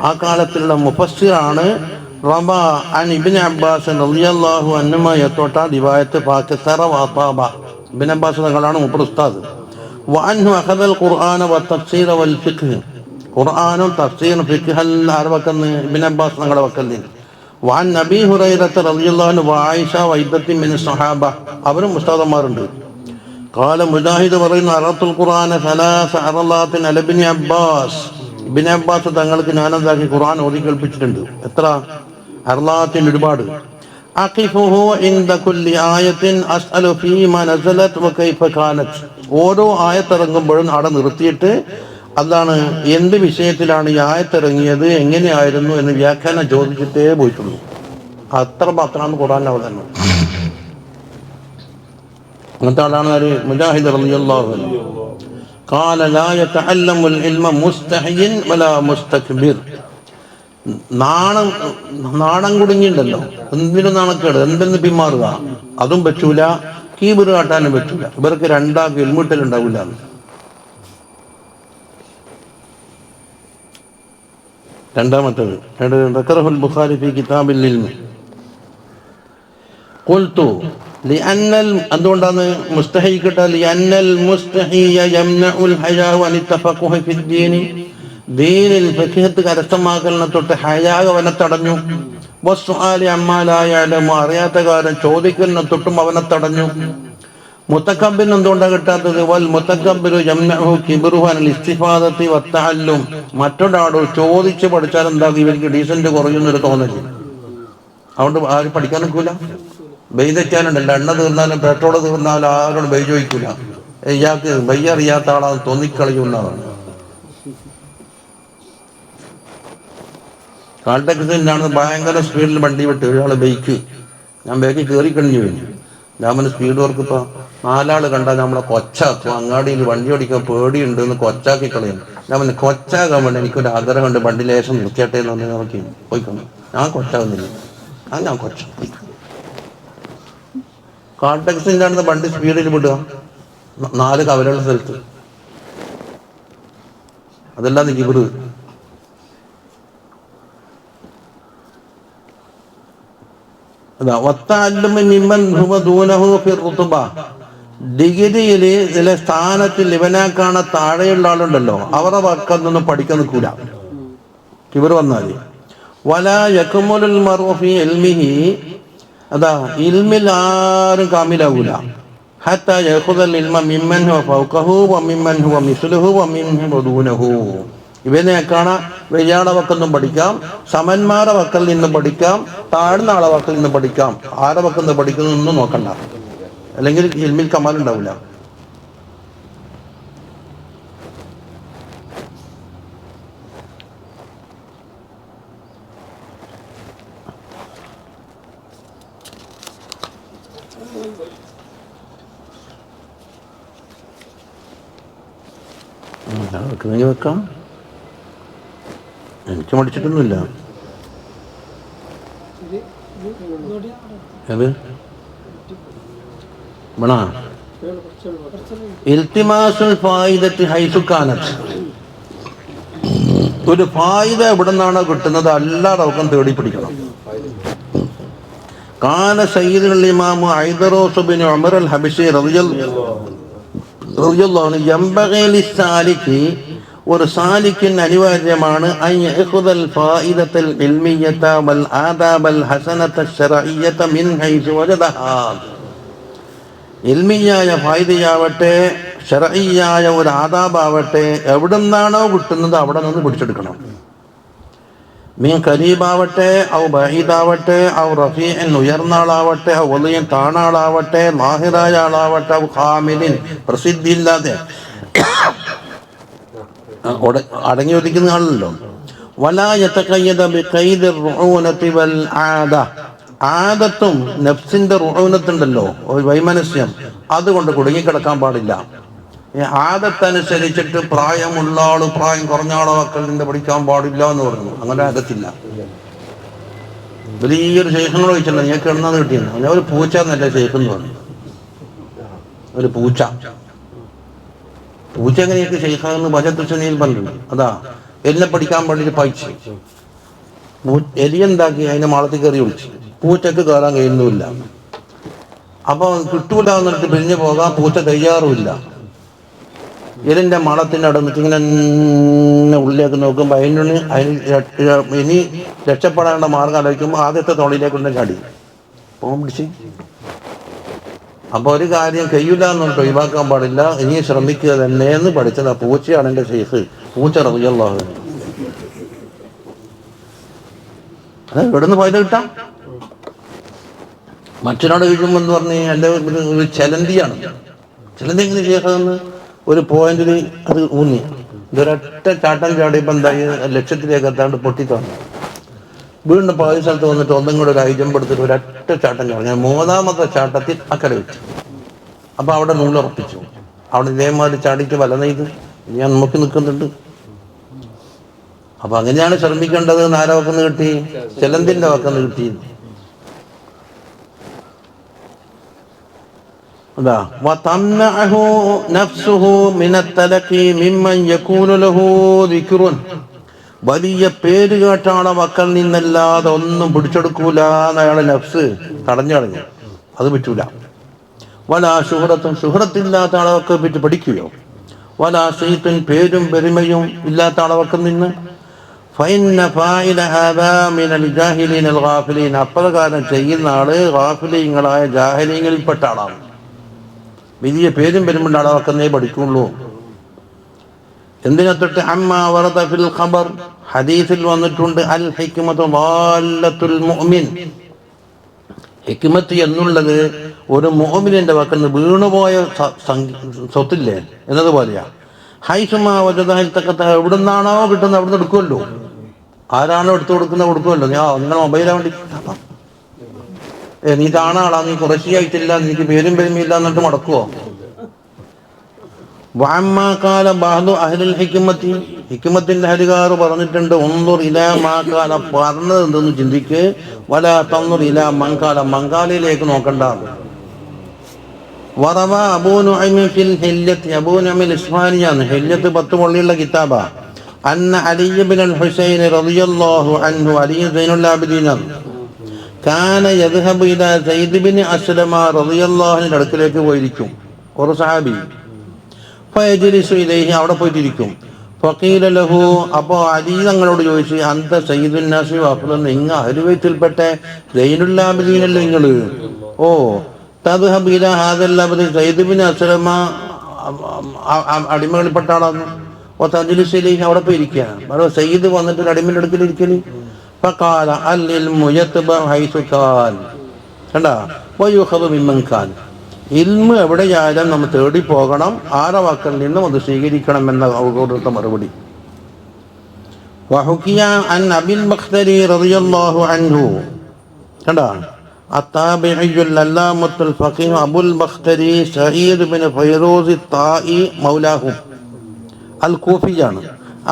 ആ കാലത്തിലുള്ള മുഫസ്സിറാണ്. റബ അൻ ഇബ്നു അബ്ബാസ് റളിയല്ലാഹു അൻഹുമ യത്തോട്ട റിവായത്ത് ഫാക്കസറ വഅതാബ. ഇബ്നു അബ്ബാസ് തങ്ങളാണ് മൂപ്പർ ഉസ്താദ്. വഅൻഹു അഖദൽ ഖുർആന വതഫ്സീറ വൽ ഫിഖ്. ഖുർആനും തഫ്സീറും ഫിഖ്ഹൽ ആർവക്കന്ന് ഇബ്നു അബ്ബാസ് തങ്ങളെ വക്കല്ലിൻ. വഅൻ നബി ഹുറൈറത റളിയല്ലാഹു അൻഹു വആയിഷ വഇദ്ദത്തി മിൻ സ്വഹാബ. അവരും ഉസ്താദന്മാരുണ്ട്. ഖാല മുജാഹിദ് പറയുന്നു, അറത്തുൽ ഖുർആന സലാസ അറലാത്തിൻ അല ഇബ്നു അബ്ബാസ്. ഇബ്നു അബ്ബാസ് തങ്ങൾക്ക് ഞാനെന്താക്കി ഖുർആൻ ഓതി കേൾപ്പിച്ചിട്ടുണ്ട്. എത്ര അറലാത്തിൻ? ഒരുപാട്. അഖിഫുഹു ഇൻദ കുല്ലി ആയത്തിൻ അസ്അലു ഫീമാ നസലത് വകൈഫ കാനത്. ഓരോ ആയത്തിറങ്ങുമ്പോഴും അവിടെ നിർത്തിയിട്ട് അതാണ് എന്ത് വിഷയത്തിലാണ് ഈ ആയത്തിറങ്ങിയത്, എങ്ങനെയായിരുന്നു എന്ന് വ്യാഖ്യാനം ചോദിച്ചിട്ടേ പോയിട്ടുള്ളൂ. അത്ര മാത്രമാണ് ഖുർആൻ അവതരണം. അങ്ങനത്തെ ആളാണ് മുജാഹിദ് റളിയല്ലാഹു അൻഹു. ഖാല ലാ യതഅല്ലമുൽ ഇൽമ മുസ്തഹിൻ വലാ മുസ്തക്ബിർ. നാണം കുടുങ്ങിണ്ടല്ലോ, എന്തിനും നാണക്കേട്, എന്തെന്ന് പിന്മാറുക അതും പറ്റൂല, കീബിറ് കാട്ടാനും പറ്റൂല. ഇവർക്ക് രണ്ടാൾക്ക് എൽമുട്ടലുണ്ടാവില്ല. രണ്ടാമത്തേത് ബുഖാരി ഫി കിതാബിൽ ഇൽമ്. ഖുൽതു എന്തുകൊണ്ടാണ് മുസ്തഹിക്കട്ടെ? ലിഅന്നൽ മുസ്തഹിയ യംനഉൽ ഹയാഉ അൻ തഫഖുഹ ഫിദ്ദീൻ, ദീനിൽ ഫഖീഹത്ത് കരസ്ഥമാക്കലിനെ തൊട്ട് ഹയാ അവനെ തടഞ്ഞു. വസ്സുആലി അമ്മാ ലാ യഅലമു, അറിയാത്ത കാര്യം ചോദിക്കലിനെ തൊട്ടും അവനെ തടഞ്ഞു. മുതകബ്ബിർ എന്തുകൊണ്ടാണ് കിട്ടാത്തത്? വൽ മുതകബ്ബിറു യംനഉഹു കിബ്റുഹു അനിൽ ഇസ്തിഫാദത്തി വത്തഅല്ലും, മറ്റൊരാളോട് ചോദിച്ച് പഠിച്ചാൽ എന്താകും? ഇവർക്ക് ഡീസന്റ് കുറയുന്നൊരു തോന്നല്. അതുകൊണ്ട് ആരും പഠിക്കാൻ നിൽക്കൂല. ബെയ്തെറ്റാനുണ്ടല്ല, എണ്ണ തീർന്നാലും പെട്രോൾ തീർന്നാലും ആരോടും ബെയ് ചോദിക്കൂല. ഇയാൾക്ക് ബെയ്യ അറിയാത്ത ആളാണ് തോന്നിക്കളിയുന്നതാണ്. കാൽടാക്സിനാണ് ഭയങ്കര സ്പീഡിൽ വണ്ടി വിട്ട് ഒരാൾ ബൈക്ക്, ഞാൻ ബൈക്കിൽ കയറി കഴിഞ്ഞു കഴിഞ്ഞു. ഞാൻ സ്പീഡ് വർക്ക് ഇപ്പൊ 4 ആൾ കണ്ടാൽ നമ്മളെ കൊച്ചാക്കും. അങ്ങാടിയിൽ വണ്ടി ഓടിക്കാൻ പേടിയുണ്ട് എന്ന് കൊച്ചാക്കി കളയും. ഞാൻ കൊച്ചാകാൻ വേണ്ടി എനിക്കൊരു ആഗ്രഹമുണ്ട്, വണ്ടി ലേശം നിർത്തിയട്ടെ എന്ന് പറഞ്ഞ് നോക്കി പോയിക്കണം. ഞാൻ കൊച്ചാകുന്നില്ല, ഞാൻ കൊച്ച. കാൽടാക്സിൻ്റെ ആണെന്ന് വണ്ടി സ്പീഡിൽ വിടുക 4 കവലുള്ള സ്ഥലത്ത്, അതല്ലാതെ കിബിറ്. ഡിഗ്രിയിൽ ചില സ്ഥാനത്തിൽ ഇവനാക്കാണ താഴെയുള്ള ആളുണ്ടല്ലോ, അവരുടെ വക്കൊന്നും പഠിക്കാൻ നിൽക്കൂല. കിബർ വന്നാൽ വലാ യക്മുലുൽ മർഉ ഫീ ഇൽമിഹി, അതാ ഇൽമിൽ ആരും കാമിലാവൂല. ഹത്താ യഖുദൽ ഇൽമ മിമ്മൻ ഹുവ ഫൗഖഹു വ മിമ്മൻ ഹുവ മിസ്ലുഹു വ മിമ്മൻ ദൂനഹു. ഇവനെ കാണാൻ വലിയാളെ വക്കൊന്നും പഠിക്കാം, സമന്മാരെ വക്കൽ നിന്ന് പഠിക്കാം, താഴ്ന്ന ആളെ വക്കൽ നിന്ന് പഠിക്കാം. ആരെ വക്കൽ നിന്ന് പഠിക്കുന്നൊന്നും നോക്കണ്ട, അല്ലെങ്കിൽ ഇൽമിൽ കമാൽ ഉണ്ടാവില്ല. വെക്കാം, എനിക്ക് മടിച്ചിട്ടൊന്നുമില്ല. അത് ഇൽത്തിമാസുൽ ഫായിദത്തി ഹൈസു കാനത്ത്, ഒരു ഫായിദ എവിടെ നിന്നാണോ കിട്ടുന്നത് എല്ലാവർക്കും തേടി പിടിക്കണം. കാന സയ്യിദുൽ ഇമാമു ഐദറൂസ് ബിൻ ഉമർ അൽ ഹബശി റളിയല്ലാഹു അൻഹു യംബഗി ലിസ്സാലികി, ഒരു സാലിക്കിന് അനിവാര്യമാണ് അൻ യഖുദൽ ഫായിദത്തൽ ഇൽമിയ്യത വൽ ആദാബൽ ഹസനത ശർഇയ്യത മിൻ ഹൈസു വജദഹാ. ഇൽമിയായ ഫായിദയാവട്ടെ, ശർഇയ്യായ ഒരു ആദാബാവട്ടെ, എവിടെ നിന്നാണോ കിട്ടുന്നത് അവിടെ നിന്ന് പിടിച്ചെടുക്കണം. മീൻ ഖരീബാവട്ടെ, ഔ ബഈദാവട്ടെ, ഔ റഫീഇൻ ഉയർന്ന ആളാവട്ടെ, ഔ വലിയൻ താണാളാവട്ടെ, മാഹിറായ ആളാവട്ടെ, ഔ ഖാമിലിൻ പ്രസിദ്ധിയില്ലാതെ അടങ്ങി ഒതുക്കുന്ന ആളല്ലോ. വലാ യതഖയ്യദ ബിഖൈദി റുഊനതി വൽ ആദ, ആദത്തും നഫ്സിന്റെ റുഊനത്തുണ്ടല്ലോ, വൈമനസ്യം, അതുകൊണ്ട് കുടുങ്ങിക്കിടക്കാൻ പാടില്ല. ആദത്തനുസരിച്ചിട്ട് പ്രായമുള്ള ആള് പ്രായം കുറഞ്ഞ ആളോ വക്കൽ നിന്ന് പഠിക്കാൻ പാടില്ല എന്ന് പറഞ്ഞു. അങ്ങനെ ആദത്തില്ല. വലിയൊരു ശേഖങ്ങൾ ചോദിച്ചല്ലോ, ഞങ്ങൾക്ക് എവിടുന്നാന്ന് കിട്ടിയെന്ന്. ഞാൻ ഒരു പൂച്ച എന്നല്ല ശേഖം എന്ന് പറഞ്ഞു. ഒരു പൂച്ച എങ്ങനെയൊക്കെ ശേഖാന്ന് ബജത്തുനിൽ പറഞ്ഞിട്ടുണ്ട്. അതാ എല്ലാം പഠിക്കാൻ വേണ്ടിയിട്ട് പായിച്ചു. എലിയുണ്ടാക്കി അതിനെ മാളത്തിൽ കയറി ഒളിച്ചു. പൂച്ചക്ക് കയറാൻ കഴിയുന്നുമില്ല. അപ്പൊ കിട്ടൂല എന്നിട്ട് പിരിഞ്ഞു പോകാൻ പൂച്ച തയ്യാറുമില്ല. എലിന്റെ മാളത്തിന്റെ അവിടെ നിന്നിട്ട് ഇങ്ങനെ ഉള്ളിലേക്ക് നോക്കുമ്പോൾ അതിന് ഇനി രക്ഷപ്പെടാനുള്ള മാർഗം ആലോചിക്കുമ്പോൾ ആദ്യത്തെ തോളിലേക്ക് കൊണ്ട് ചാടി പോകാൻ പിടിച്ച്. അപ്പൊ ഒരു കാര്യം കഴിയില്ല എന്നിട്ട് ഒഴിവാക്കാൻ പാടില്ല, ഇനി ശ്രമിക്കുക തന്നെ എന്ന് പഠിച്ചത് ആ പൂച്ചയാണ്. എൻ്റെ ഷെയ്ഖ് പൂച്ച റളിയല്ലാഹു അൻഹു. അത് എവിടുന്ന് പോയത് കിട്ടാം. മറ്റൊരാട് കഴിയുമ്പോൾ എന്ന് പറഞ്ഞ് എൻ്റെ ഒരു ചലന്തിയാണ്. ചലന്തി എങ്ങനെ ഷെയ്ഖെന്ന് ഒരു പോയിന്റിൽ അത് ഊന്നി ഇതൊരൊറ്റ ചാട്ടം ചാടിയപ്പോൾ എന്തായി, ലക്ഷ്യത്തിലേക്ക് എത്താണ്ട് പൊട്ടിത്താണ്. വീണ്ടും പകുതി സ്ഥലത്ത് വന്നിട്ട് ഒന്നും കൂടെ ഒരു ഐജമ്പ് എടുത്തിട്ട് ഒരൊറ്റ ചാട്ടം ചാടി. ഞാൻ 3ാമത്തെ ചാട്ടത്തിൽ അക്കരെ വെച്ചു. അപ്പൊ അവിടെ നൂലുറപ്പിച്ചു. അവിടെ ഇതേമാതിരി ചാടിയിട്ട് വല നെയ്ത് ഞാൻ നോക്കി നിൽക്കുന്നുണ്ട്. അപ്പൊ അങ്ങനെയാണ് ശ്രമിക്കേണ്ടത്. ആരെ വക്കെന്ന് കിട്ടി? ചെലന്തിന്റെ വക്കെന്ന് കിട്ടി. വലിയ പേര് കേട്ടാളെ വക്കൽ നിന്നല്ലാതെ ഒന്നും പിടിച്ചെടുക്കൂല എന്ന് അയാളെ നഫ്സ് തടഞ്ഞു കളഞ്ഞു. അത് പറ്റൂല. വലാ ശുഹ്റത്തുൻ ശുഹ്റത്തില്ലാത്ത ആളൊക്കെ പറ്റി പഠിക്കുകയോ, വലാ സീത്തുൻ പേരും പെരുമയും ഇല്ലാത്ത ആളൊക്കെ നിന്ന് ഫൈന ഫായില ഹാദാ മിനൽ ജാഹിലീനൽ ഗാഫിലീൻ അപ്രകാരം ചെയ്യുന്ന ആള് ഗാഫിലീങ്ങളായ ജാഹിലീങ്ങളിൽപ്പെട്ട ആളാണ്. വലിയ പേരും പെരുമുള്ള ആളൊക്കെ പഠിക്കുള്ളൂ. എന്തിനെ തൊട്ട് അമ്മാ വറദ ഫിൽ ഖബർ ഹദീസിൽ വന്നിട്ടുണ്ട് അൽ ഹിക്മതു ളാല്ലത്തുൽ മുഅ്മിൻ ഹിക്മത്ത് എന്നുള്ളത് ഒരു മുഅ്മിനിന്റെ വക്കന്ന് വീണുപോയ സ്വത്തില്ലേ എന്നതുപോലെയാ. ഹൈസുമാ വജദഹൽ തഖത എവിടുന്നാണോ കിട്ടുന്നത് അവിടുന്ന് എടുക്കുമല്ലോ. ആരാണോ എടുത്തു കൊടുക്കുന്നത് കൊടുക്കുമല്ലോ. ഞാൻ നിങ്ങളെ മൊബൈലാ വേണ്ടി നീ താണാളാ, നീ കുറശിയായിട്ടില്ല, നിനക്ക് പേരും പെരുമയില്ല എന്നിട്ട് മടക്കുവോ? വഅമ്മാ ഖാല ബഅദു അഹ്ലുൽ ഹിക്മത്തി ഹിക്മത്തിന്റെ ഹരികാർ പറഞ്ഞിട്ടുണ്ട് ഉൻദുർ ഇലാ മാ ഖാല പറഞ്ഞത് എന്തെന്ന് ചിന്തിക്ക്, വലാ തൻദുർ ഇലാ മൻ ഖാല മങ്കാലയിലേക്ക് നോക്കണ്ട. വറവ അബൂ നുഐം ഫിൽ ഹില്യത്ത് അബൂ നുഐം ഇസ്ഫാനിയാണ് ഹില്യത്ത് 10 വള്ളിയുള്ള കിതാബ അന്ന അലി ഇബ്നുൽ ഹുസൈൻ റളിയല്ലാഹു അൻഹു അലി സൈനുൽ ആബിദീൻ കാന യദ്ഹബു ഇലാ സയ്യിദ് ഇബ്നു അസ്ലമ റളിയല്ലാഹു അൻഹു അടുക്കലേക്ക് പോയിരിക്കും ഒരു സഹാബി. ഫയജ്ലിസു ഇലൈഹി അവിടെ പോയിട്ടിരിക്കും. ഫഖീല ലഹു അപ്പോൾ അലി തങ്ങളോട് ചോദിച്ചു അന്ത സയ്യിദുൻ നാസി വഅഫ്ളൻ നിങ്ങ അഹ്ലു ബൈത്തിൽ സൈനുൽ ആബിദീനല്ലേ നിങ്ങൾ? ഓ തദ്ഹബു ഇലാ ഹാദൽ അബ്ദി സയ്യിദ് ഇബ്നു അസ്ലമ അടിമകളിൽപ്പെട്ട ആളാണ്. ഓ തജ്ലിസു ഇലൈഹി അവിടെ പോയിരിക്കുക. സയ്യിദ് വന്നിട്ട് അടിമയുടെ അടുക്കലിരിക്കല്. ഫഖാല അൽ ഇൽമു യത്ബഅ ഹൈസു കാൻ കണ്ടാ വയുഖദു മിമ്മൻ കാൻ ഇൽമ് എവിടെയായാലും നമ്മൾ തേടി പോകണം, ആരെ വാക്കിൽ നിന്നും അത് സ്വീകരിക്കണം എന്ന കൊടുത്ത മറുപടി. വഹുകിയ അൻ അബിൽ ബഖ്തരി റളിയല്ലാഹു അൻഹു കണ്ടാ അത്താബിഇയുൽ അല്ലാമത്തുൽ ഫഖീഹ് അബുൽ ബഖ്തരി സഈദ് ബിൻ ഫൈറൂസ് തായി മൗലാഹു അൽ കൂഫിയാണ്.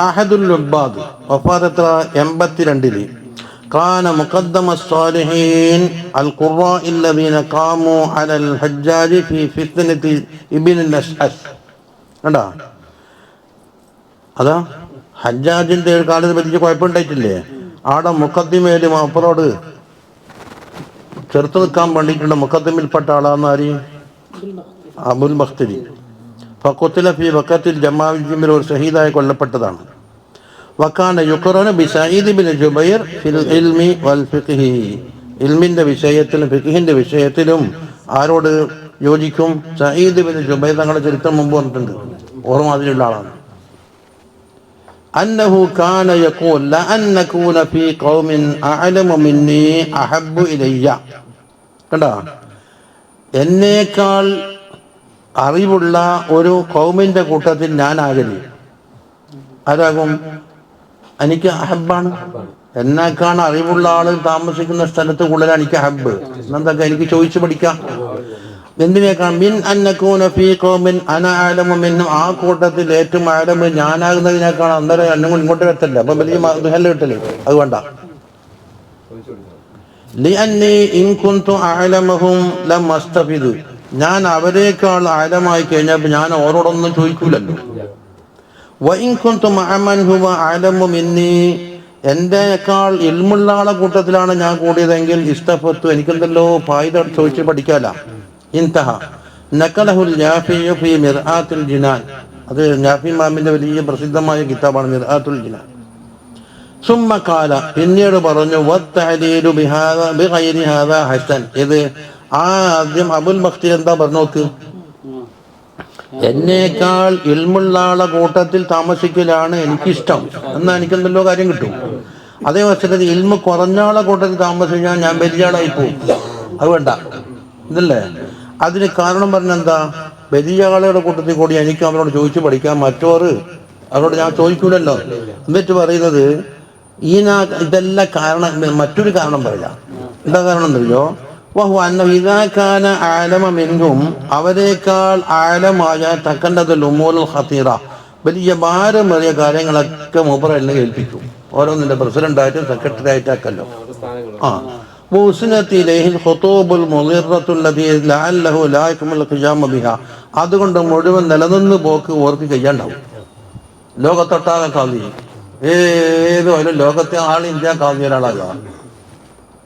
അഹദുൽ ഉബ്ബാദ് വഫാത്ത് 82 كان مقدم الصالحين القراء الذين قاموا على الحجاج في فتنة ابن الأشعث കണ്ടാ അതാ ഹജ്ജാജിന്റെ കാലത്ത് പറ്റിയ കുഴപ്പമുണ്ടായിട്ടില്ലേ? ആടെ മുഖദ്ദിമയില് അപ്പുറോട് ചെറുത്ത് നിൽക്കാൻ വേണ്ടിയിട്ടുള്ള മുഖദ്ദിമിൽപ്പെട്ട ആളാന്ന് ആര്? അബുൽ ബഖ്തരി. ഫഖുതില ഫീ വഖത്തിൽ ജമാഅത്തിൽ ഒരു ഷഹീദായി കൊല്ലപ്പെട്ടതാണ്. വകാന യുഖറനു ബിസഈദ് ബിൻ ജുബൈർ ഫിൽ ഇൽമി വൽ ഫിഖ്ഹി ഇൽമിന്റെ വിഷയത്തിലും ഫിഖ്ഹിന്റെ വിഷയത്തിലും ആരോട് യോജിക്കും? സഈദ് ബിൻ ജുബൈർ തങ്ങളുടെ ചരിത്രം മുമ്പ് പറഞ്ഞിട്ടുണ്ട്, ഓർമ്മ അതിലുള്ള ആളാണ്. അന്നഹു കാന യഖൂൽ ല അൻ നകൂന ഫീ ഖൗമിൻ അഅലമു മിന്നി അഹബ്ബു ഇലയ്യ കണ്ടാ എന്നേക്കാൾ അറിവുള്ള ഒരു ഖൗമിന്റെ കൂട്ടത്തിൽ ഞാൻ ആകരുത്. ആരാകും? എനിക്ക് അഹബ്ബാണ്. എന്നേക്കാൾ അറിവുള്ള ആള് താമസിക്കുന്ന സ്ഥലത്ത് കൂടുതലാണ് എനിക്ക് അഹബ്ബ്. എന്തൊക്കെ എനിക്ക് ചോദിച്ചു പഠിക്കാം. എന്തിനേക്കാൾ മിൻ അന്നകൂന ഫീ ഖൗമിൻ അന അഅലമു മിൻഹും ആ കൂട്ടത്തിൽ ഏറ്റവും അഅലമു ഞാനാകുന്നതിനേക്കാൾ അന്നേരം എന്നെ ഇങ്ങോട്ട് വരത്തില്ല. അപ്പൊ വലിയ ദുഹല്ല കിട്ടല് അത് വേണ്ട. ലിഅന്നി ഇൻ കുൻതു അഅലമഹും ലം അസ്തഫിദ് ഞാൻ അവരെക്കാൾ അഅലമായി കഴിഞ്ഞപ്പോൾ ഞാൻ ഓരോടൊന്നും ചോദിക്കൂലല്ലോ. വഇൻ കുൻതു മഅ മൻ ഹുവ അഅലമു മിന്നി എന്റെക്കാൾ ഇൽമുള്ള ആളെ കൂട്ടത്തിലാണ് ഞാൻ കൂടിയതെങ്കിൽ ഇസ്തഫത്തു എനിക്കെന്തല്ലോ ഫായിദ ചോദിച്ച് പഠിക്കാല. ഇൻതഹ നഖലഹുൽ നാഫിഉ ഫീ മിർആത്തുൽ ജിനാൻ അത് നാഫി ഇമാമിന്റെ വലിയ പ്രസിദ്ധമായ കിതാബാണ് മിർആത്തുൽ ജിനാൻ. സുമ്മ ഖാല പിന്നീട് പറഞ്ഞു വത്തഅലീലു ബിഹാദാ ബിഗൈരി ഹാദാ ഹസൻ ഇത് ആദ്യം അബുൽ ബഖ്തരി എന്താ പറഞ്ഞു നോക്ക്, എന്നേക്കാൾ ഇൽമുള്ള ആളെ കൂട്ടത്തിൽ താമസിക്കലാണ് എനിക്കിഷ്ടം എന്നാൽ എനിക്കെന്തല്ലോ കാര്യം കിട്ടും. അതേ വശത്തിൽ ഇൽമു കുറഞ്ഞ ആളെ കൂട്ടത്തിൽ താമസിക്കാൻ ഞാൻ വലിയ ആളായി പോകും. അത് വേണ്ട ഇതല്ലേ. അതിന് കാരണം പറഞ്ഞെന്താ, വലിയ ആളുകളുടെ കൂട്ടത്തിൽ കൂടി എനിക്ക് അവരോട് ചോദിച്ചു പഠിക്കാം, മറ്റോർ അവരോട് ഞാൻ ചോദിക്കൂലല്ലോ. എന്നിട്ട് പറയുന്നത് ഇതെല്ലാം കാരണം മറ്റൊരു കാരണം പറയാം. എന്താ കാരണം എന്നറിയോ? അവരെക്കാൾ ആഴമായ തക്കണ്ടതുൽ ഉമൂറുൽ ഖതീറ വലിയ ഭാരമേറിയ കാര്യങ്ങളൊക്കെ മൂപ്പർ എന്നെ ഏൽപ്പിക്കും. ഓരോന്നിന്റെ പ്രസിഡന്റായിട്ടും സെക്രട്ടറി ആയിട്ടൊക്കെല്ലോ. അതുകൊണ്ട് മുഴുവൻ നിലനിന്ന് പോക്ക് ഓർക്ക് കഴിയാണ്ടാവും. ലോകത്തൊട്ടാകെ കാതി ഏതുമായാലും ലോകത്തെ ആൾ ഇന്ത്യ കാതി ഒരാളാകാ.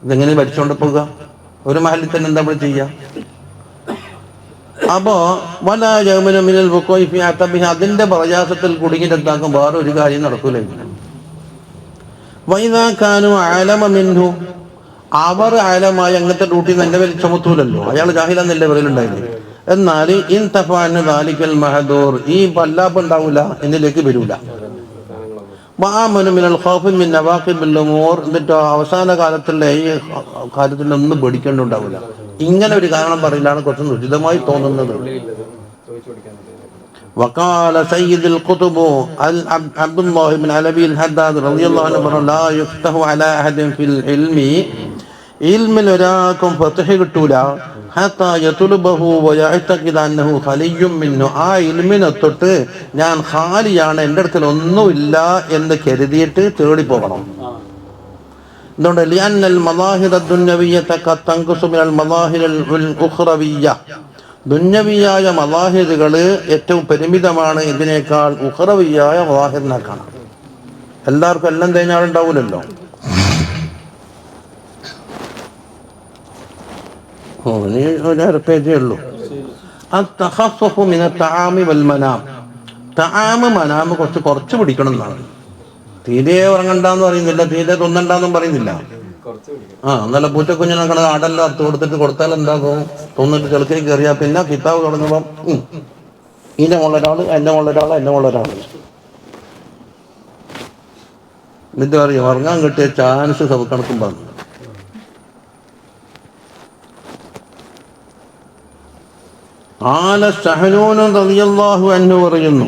ഇതെങ്ങനെ ഭരിച്ചുകൊണ്ട് പോവുക? ഒരു മഹലിൽ തന്നെ എന്താ ചെയ്യുക? അപ്പോ വലാമിനൽ അതിന്റെ പ്രയാസത്തിൽ കുടുങ്ങിയിട്ടെത്താക്കും വേറെ ഒരു കാര്യം നടക്കൂല. വൈദാക്കാനു ആലമിൻഹു അവർ ആലമായി അങ്ങനത്തെ ഡ്യൂട്ടി എന്റെ പേര് ചുമത്തൂലല്ലോ, അയാൾ ജാഹിലെന്നല്ലേ പറയലുണ്ടായിരുന്നു. എന്നാൽ ഇൻ തഫഅന ദാലിക്കൽ മഹദൂർ ഈ പല്ലാപ്പ് ഉണ്ടാവൂല, എന്നിലേക്ക് വരൂല. മിനൽ ഖൗഫി മിൻ നവാഖിബിൽ ഉമൂർ എന്നിട്ടോ അവസാന കാലത്തുള്ള ഈ കാര്യത്തിൽ ഒന്നും പേടിക്കേണ്ടുണ്ടാവില്ല. ഇങ്ങനെ ഒരു കാരണം പറയില്ലാണ് കുറച്ച് ഉചിതമായി തോന്നുന്നത്. وقال سيد القطب عبد الله بن علوي الحداد رضي الله عنه لا يفتح على أحد في العلم ഇൽമിൽ ഒരാൾക്കും ഫത്ഹ് കിട്ടൂല ഹത്താ യത്ലുബഹു വയഅതഖിദ അന്നഹു ഖലിയ്യും മിൻഹു ആ ഇൽമിനെ തൊട്ട് ഞാൻ ഖാലിയാണ്, എൻ്റെ അടുക്കൽ ഒന്നുമില്ല എന്ന് കരുതിയിട്ട് തേടി പോകണം. എന്തുകൊണ്ട്? ലിഅന്നൽ മളാഹിറ ദുന്യവിയ്യത ഖദ് തൻഖുസു മിനൽ മളാഹിറിൽ ഉഖ്റവിയ്യ ദുന്യവിയായ മളാഹിറുകൾ ഏറ്റവും പരിമിതമാണ് ഇതിനേക്കാൾ ഉഖ്റവിയായ മളാഹിറിനേക്കാൾ. എല്ലാവർക്കും എല്ലാം തേഞ്ഞാളുണ്ടാവൂലല്ലോ. ഒരേ ഉള്ളൂ. മനാമ് കുറച്ച് പിടിക്കണം എന്നാണ്. തീരെ ഉറങ്ങണ്ടെന്ന് പറയുന്നില്ല, തീരെ തിന്നണ്ടെന്നും പറയുന്നില്ല. നല്ല പൂച്ചക്കുഞ്ഞിനൊക്കെ ആടെല്ലാം അറുത്ത് കൊടുത്തിട്ട് കൊടുത്താൽ എന്താകും? തിന്നിട്ട് ചെറുക്കേക്ക് കയറിയാ പിന്നെ കിതാബ് തുടങ്ങുമ്പം ഇതിന്റെ മുള്ളൊരാള് എന്നെ മുള്ളൊരാള് എന്നെ മുള്ളൊരാള് എന്നിട്ട് പറയും ഉറങ്ങാൻ കിട്ടിയ ചാൻസ് കണക്കും പറഞ്ഞു. പറയുന്നു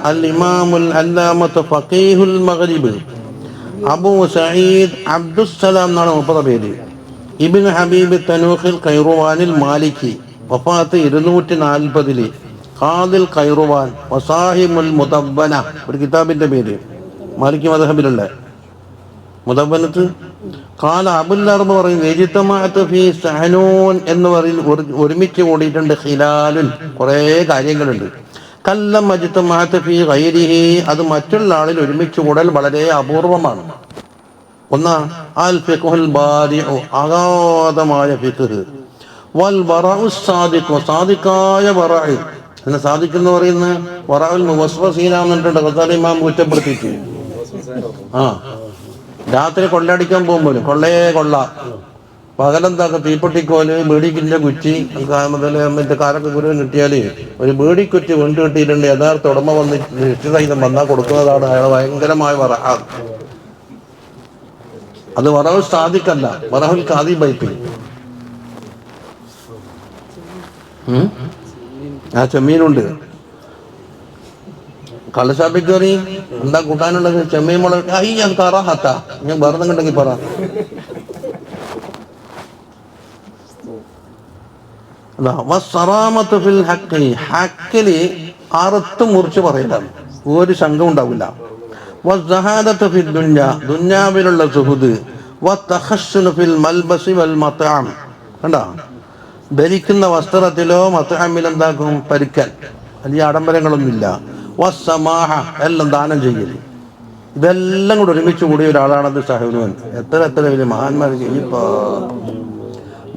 അൽ ഇമാമുൽ അല്ലാമത്ത് ഫഖീഹുൽ മഗ്രിബ് അബൂ സഈദ് അബ്ദുസ്സലാം എന്നാണ് മൂപ്പരുടെ പേര്. ഇബ്നു ഹബീബ് തനൂഖിൽ ഖൈറുവാനിൽ മാലിക്കി വഫാത്ത് 240 ഖാദിൽ ഖൈറുവാൻ വസാഹിമുൽ മുദവ്വന ഒരു കിതാബിന്റെ പേര് മാലിക്കി മദ്ഹബിലുള്ള മുദവ്വനത്ത്. ഖാല അബുൽ അർബ പറയുന്നു ഇജ്തമഅതു ഫീ സഹനൂൻ എന്ന് പറയുന്ന ഒരുമിച്ച് കൂടിയിട്ടുണ്ട്. ഖിലാലുൻ കുറേ കാര്യങ്ങളുണ്ട്. കല്ലം അജ്തമഅതു ഫീ ഗൈരിഹി അത് മറ്റുള്ള ആളിൽ ഒരുമിച്ച് കൂടൽ വളരെ അപൂർവമാണ്. ഒന്ന് അൽ ഫിഖ്ഹുൽ ബാരിഉ അഗാധമായ ഫിഖ്ഹ് വൽ വറഉ സാദിഖു സാദിഖായ വറഉ എന്ന് സാദിഖെന്ന് പറയുന്ന വറഉൽ മുവസ്വസീന എന്നിട്ടുണ്ട് ഖസാലി ഇമാം കുറ്റപ്പെടുത്തിയിട്ട്. രാത്രി കൊള്ളയടിക്കാൻ പോകുമ്പോലും കൊള്ള പകലെന്താക്ക തീപ്പൊട്ടിക്കോല് ബീഡിക്കിന്റെ കുറ്റി മറ്റേ കാരൊക്കെ ഗുരുവൻ കിട്ടിയാല് ഒരു ബീഡിക്കുറ്റി വീണ്ടും കിട്ടിയിട്ടുണ്ട്. യഥാർത്ഥ ഉടമ വന്ന് നിശ്ചിതം വന്നാൽ കൊടുക്കുന്നതാണ് അയാൾ ഭയങ്കരമായ വറ. അത് വറഹുൽ സാദിഖല്ല, വറഹുൽ ഖാദി ബൈത്തി. ആ ചെമ്മീനുണ്ട്. കള്ളശാപ്പിൽ കയറി എന്താ കൂട്ടാനുള്ളത്? ചെമ്മീൻ മുളക്. ഞാൻ കറാഹത്ത ഞാൻ വേറെ കണ്ടെങ്കിൽ പറ. ഹക്കില് അറുത്ത് മുറിച്ച് പറയലാണ്, ഒരു ശങ്ക ഉണ്ടാവില്ല. ദുന്യാവിലുള്ള സുഹുദ് കണ്ടാ ധരിക്കുന്ന വസ്ത്രത്തിലോ മത്അമിൽ എന്താക്കും പരിക്കൽ വലിയ ആഡംബരങ്ങളൊന്നുമില്ല. വസ്സമാഹ എല്ലാം ദാനം ചെയ്യൽ ഇതെല്ലാം കൂടെ ഒരുമിച്ച് കൂടിയ ഒരാളാണത് സഹനുവൻ. എത്ര വലിയ മഹാന്മാർ. ഇനിയിപ്പോ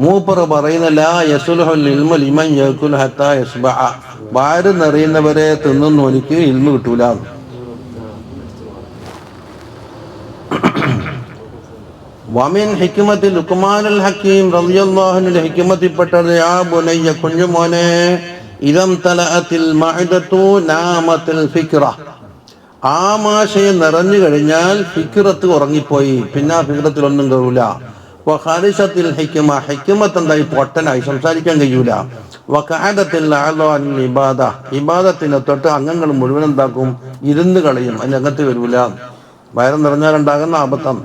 മൂപ്പർ പറയുന്ന ലാ യസ്ലുഹുൽ ഇൽമു ലിമൻ യഅകുൽ ഹത്താ യസ്ബഅ വയറ് നിറയുന്നവരെ തിന്നുന്നവനിക്ക് ഇൽമു കിട്ടൂല. വമിൻ ഹിക്മത്തി ലുഖ്മാനുൽ ഹക്കീം റളിയല്ലാഹു അൻഹു ഹിക്മത്തിൽപ്പെട്ടത് യാ ബുനയ്യ കുഞ്ഞുമോനെ ഇദം തലഅത്തിൽ മഅദതു നാമത്തിൽ ഫിക്ര ആമാശയം നിറഞ്ഞു കഴിഞ്ഞാൽ ഫിക്രത്ത് ഉറങ്ങിപ്പോയി, പിന്നെ ആ ഫിക്രത്തിലൊന്നും കയറൂല. വഖാലിസത്തിൽ ഹിക്മ ഹിക്മത്ത് എന്തായി പൊട്ടനായി സംസാരിക്കാൻ കഴിയൂല. വഖഅദത്തിൽ അഅ്ളാൻ ഇബാദ ഇബാദത്തിനെ തൊട്ട് അംഗങ്ങൾ മുഴുവൻ എന്താക്കും ഇരുന്ന് കളയും, അതിനകത്ത് വരൂല. വയറ് നിറഞ്ഞാലുണ്ടാകുന്ന അബദ്ധം.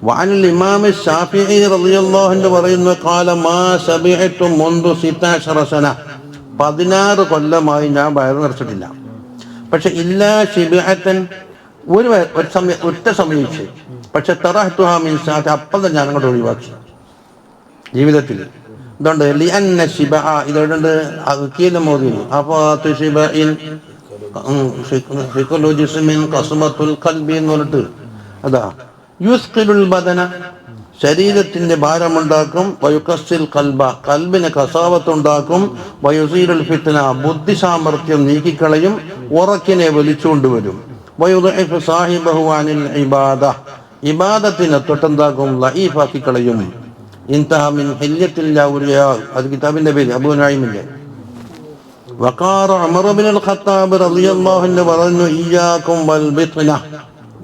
വഅനിൽ ഇമാം ശാഫിഈ റളിയല്ലാഹു അൻഹു പറയുന്നു ഖാല മാ സബിഅതു മുൻദു 16 സന 16 കൊല്ലമായി ഞാൻ വയറ് നിറച്ചിട്ടില്ല. പക്ഷെ ഇല്ലാ ശിബഅത്തൻ ഒരു സമയം ഒറ്റ സമയിച്ച് പക്ഷെ തറഹ്തുഹാ മിൻ സാഅത്ത് അപ്പോൾ ഞാൻ അങ്ങോട്ട് ഒഴിവാക്കി ജീവിതത്തിൽ. എന്തുകൊണ്ട്? ലിഅന്ന ശിബഅ ഇതുകൊണ്ട് അഖീല മോദി അഫാതു ശിബഇൻ ഫിഖുലു ജിസ്മിൻ ഖസ്മത്തുൽ ഖൽബി എന്ന് പറഞ്ഞിട്ട് അതാ യുസ്ഖിലുൽ ബദന ശരീരത്തിന്റെ ഭാരമുണ്ടാക്കും. വയുക്കസ്സിൽ കൽബ, കൽബിന് കസാവത്തുണ്ടാക്കും. വയുസീലുൽ ഫിത്ന, ബുദ്ധി സാമർഥ്യം നീക്കിക്കളയും, ഉറക്കിനെ വലിച്ചുകൊണ്ടുവരും. വയുദഇഫു സാഹിബഹു അനിൽ ഇബാദ, ഇബാദത്തിനെ തൊട്ടെന്താക്കും, ലഈഫാക്കി കളയും. ഇൻതഹ മിൻ ഹില്യത്തിൽ ഔലിയാ, അത് കിതാബിന്റെ പേര്, അബൂ നഈമിന്റെ. വഖാറ ഉമർ ഇബ്നുൽ ഖത്താബ് റളിയല്ലാഹു അൻഹു പറഞ്ഞു, ഇയ്യാകും വൽ ബിത്ന,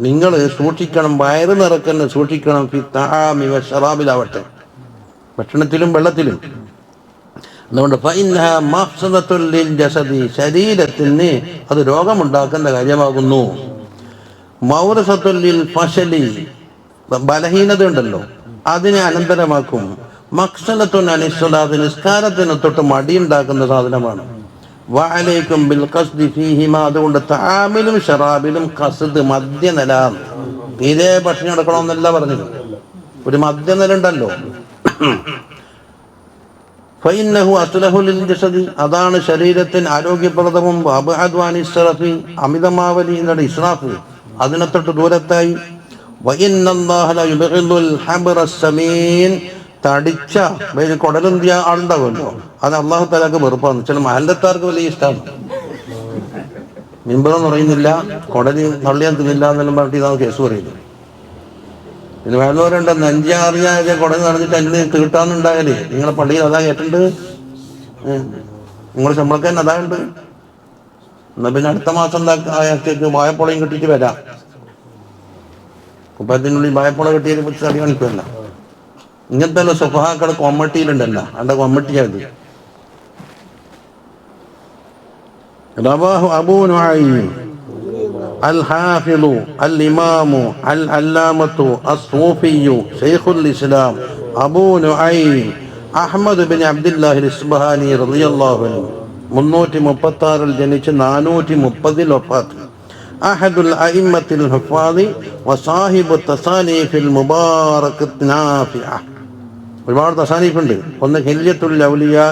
നിങ്ങൾ സൂക്ഷിക്കണം, വയറ് നിറക്കുന്ന സൂക്ഷിക്കണം. ഫി തആമി വശറാബിലാവട്ടെ, ഭക്ഷണത്തിലും വെള്ളത്തിലും. അതുകൊണ്ട് ഫഇന്നഹ മഫ്സദത്തുൽ ലിൽ ജസദി, ശരീരത്തിന് അത് രോഗമുണ്ടാക്കുന്ന കാര്യമാകുന്നു. മൗറസത്തുൽ ലിൽ ഫശലി, ബലഹീനത ഉണ്ടല്ലോ അതിനെ അനന്തരമാക്കും. മഖ്സലത്തുൻ അനിസ്സലാത്ത്, നിസ്കാരത്തിന് തൊട്ട് മടിയുണ്ടാക്കുന്ന സാധനമാണ്. വഅലൈക്കും ബിൽ ഖസ്ദി ഫീഹിമാ, അതുകൊണ്ട് തആമിലും ശറാബിലും ഖസ്ദ്, മധ്യനില. തീരെ ഭക്ഷണം എടുക്കണമെന്നല്ല പറഞ്ഞത്, ഒരു മധ്യനില ഉണ്ടല്ലോ. ഫഇന്നഹു അസ്ലഹു ലിൽ ജസദി, അതാണ് ശരീരത്തിന് ആരോഗ്യപ്രദവും. അബ്അദു അനിസ്സറഫി, അമിതമാവലി എന്നുള്ള ഇസ്രാഫ്, അതിനെ തൊട്ട് ദൂരത്തായി. വഇന്നല്ലാഹ ലാ യുബ്ഗിദുൽ ഹബ്റസ് സമീൻ, തടിച്ച കുടലുന്തിയ ആളുണ്ടാവുമല്ലോ, അത് അള്ളാഹു തആലക്ക് വെറുപ്പാണ്. ചില മഹല്ലത്താർക്ക് വലിയ ഇഷ്ടമാണ്. മിമ്പറൊന്നും പറയുന്നില്ല, കുടല് തള്ളിയാൻ തിന്നില്ല എന്നെല്ലാം പറഞ്ഞിട്ട് ഇതാണ് കേസ് പറയുന്നത്. പിന്നെ വേണ്ടവരുണ്ട്, നെഞ്ചറിയാതെ കുടല് നടന്നിട്ട് അതിൻ്റെ തീട്ടാന്നുണ്ടായാലേ നിങ്ങളെ പള്ളിയിൽ അതാ കേട്ടിട്ടുണ്ട്, നിങ്ങളുടെ ശമ്പളക്കാരൻ അതായുണ്ട്. എന്നാ പിന്നെ അടുത്ത മാസം ആഴ്ചക്ക് വായപ്പുളയും കിട്ടിയിട്ട് വരാം. കുപ്പത്തിനുള്ളിൽ വായപ്പുള കിട്ടിയതിനെ പറ്റി തടി കാണിക്കുമല്ല. ഇങ്ങനത്തെ സുഫഹാക്കള് കൊമ്മട്ടിയിലുണ്ടല്ലോ, അതിന്റെ കൊമ്മട്ടിയത്. റവാഹു അബൂ നുഐം അൽ ഹാഫിളു അൽ ഇമാമു അൽ അല്ലാമത്തു അസ്സൂഫിയ്യു ശൈഖുൽ ഇസ്ലാം അബൂ നുഐം അഹ്മദ് ബിൻ അബ്ദുല്ലാഹിൽ ഇസ്ബഹാനി റളിയല്ലാഹു അൻഹു 336 ജനിച്ച് 430 വഫാത്ത്. അഹദുൽ അഇമ്മത്തിൽ ഹുഫാദി വസാഹിബു തസാനീഫിൽ മുബാറകത്ത് നാഫിഅ, ഒരുപാട് തസാനീഫുണ്ട്. ഒന്ന് ഹില്യത്തുൽ ഔലിയാ,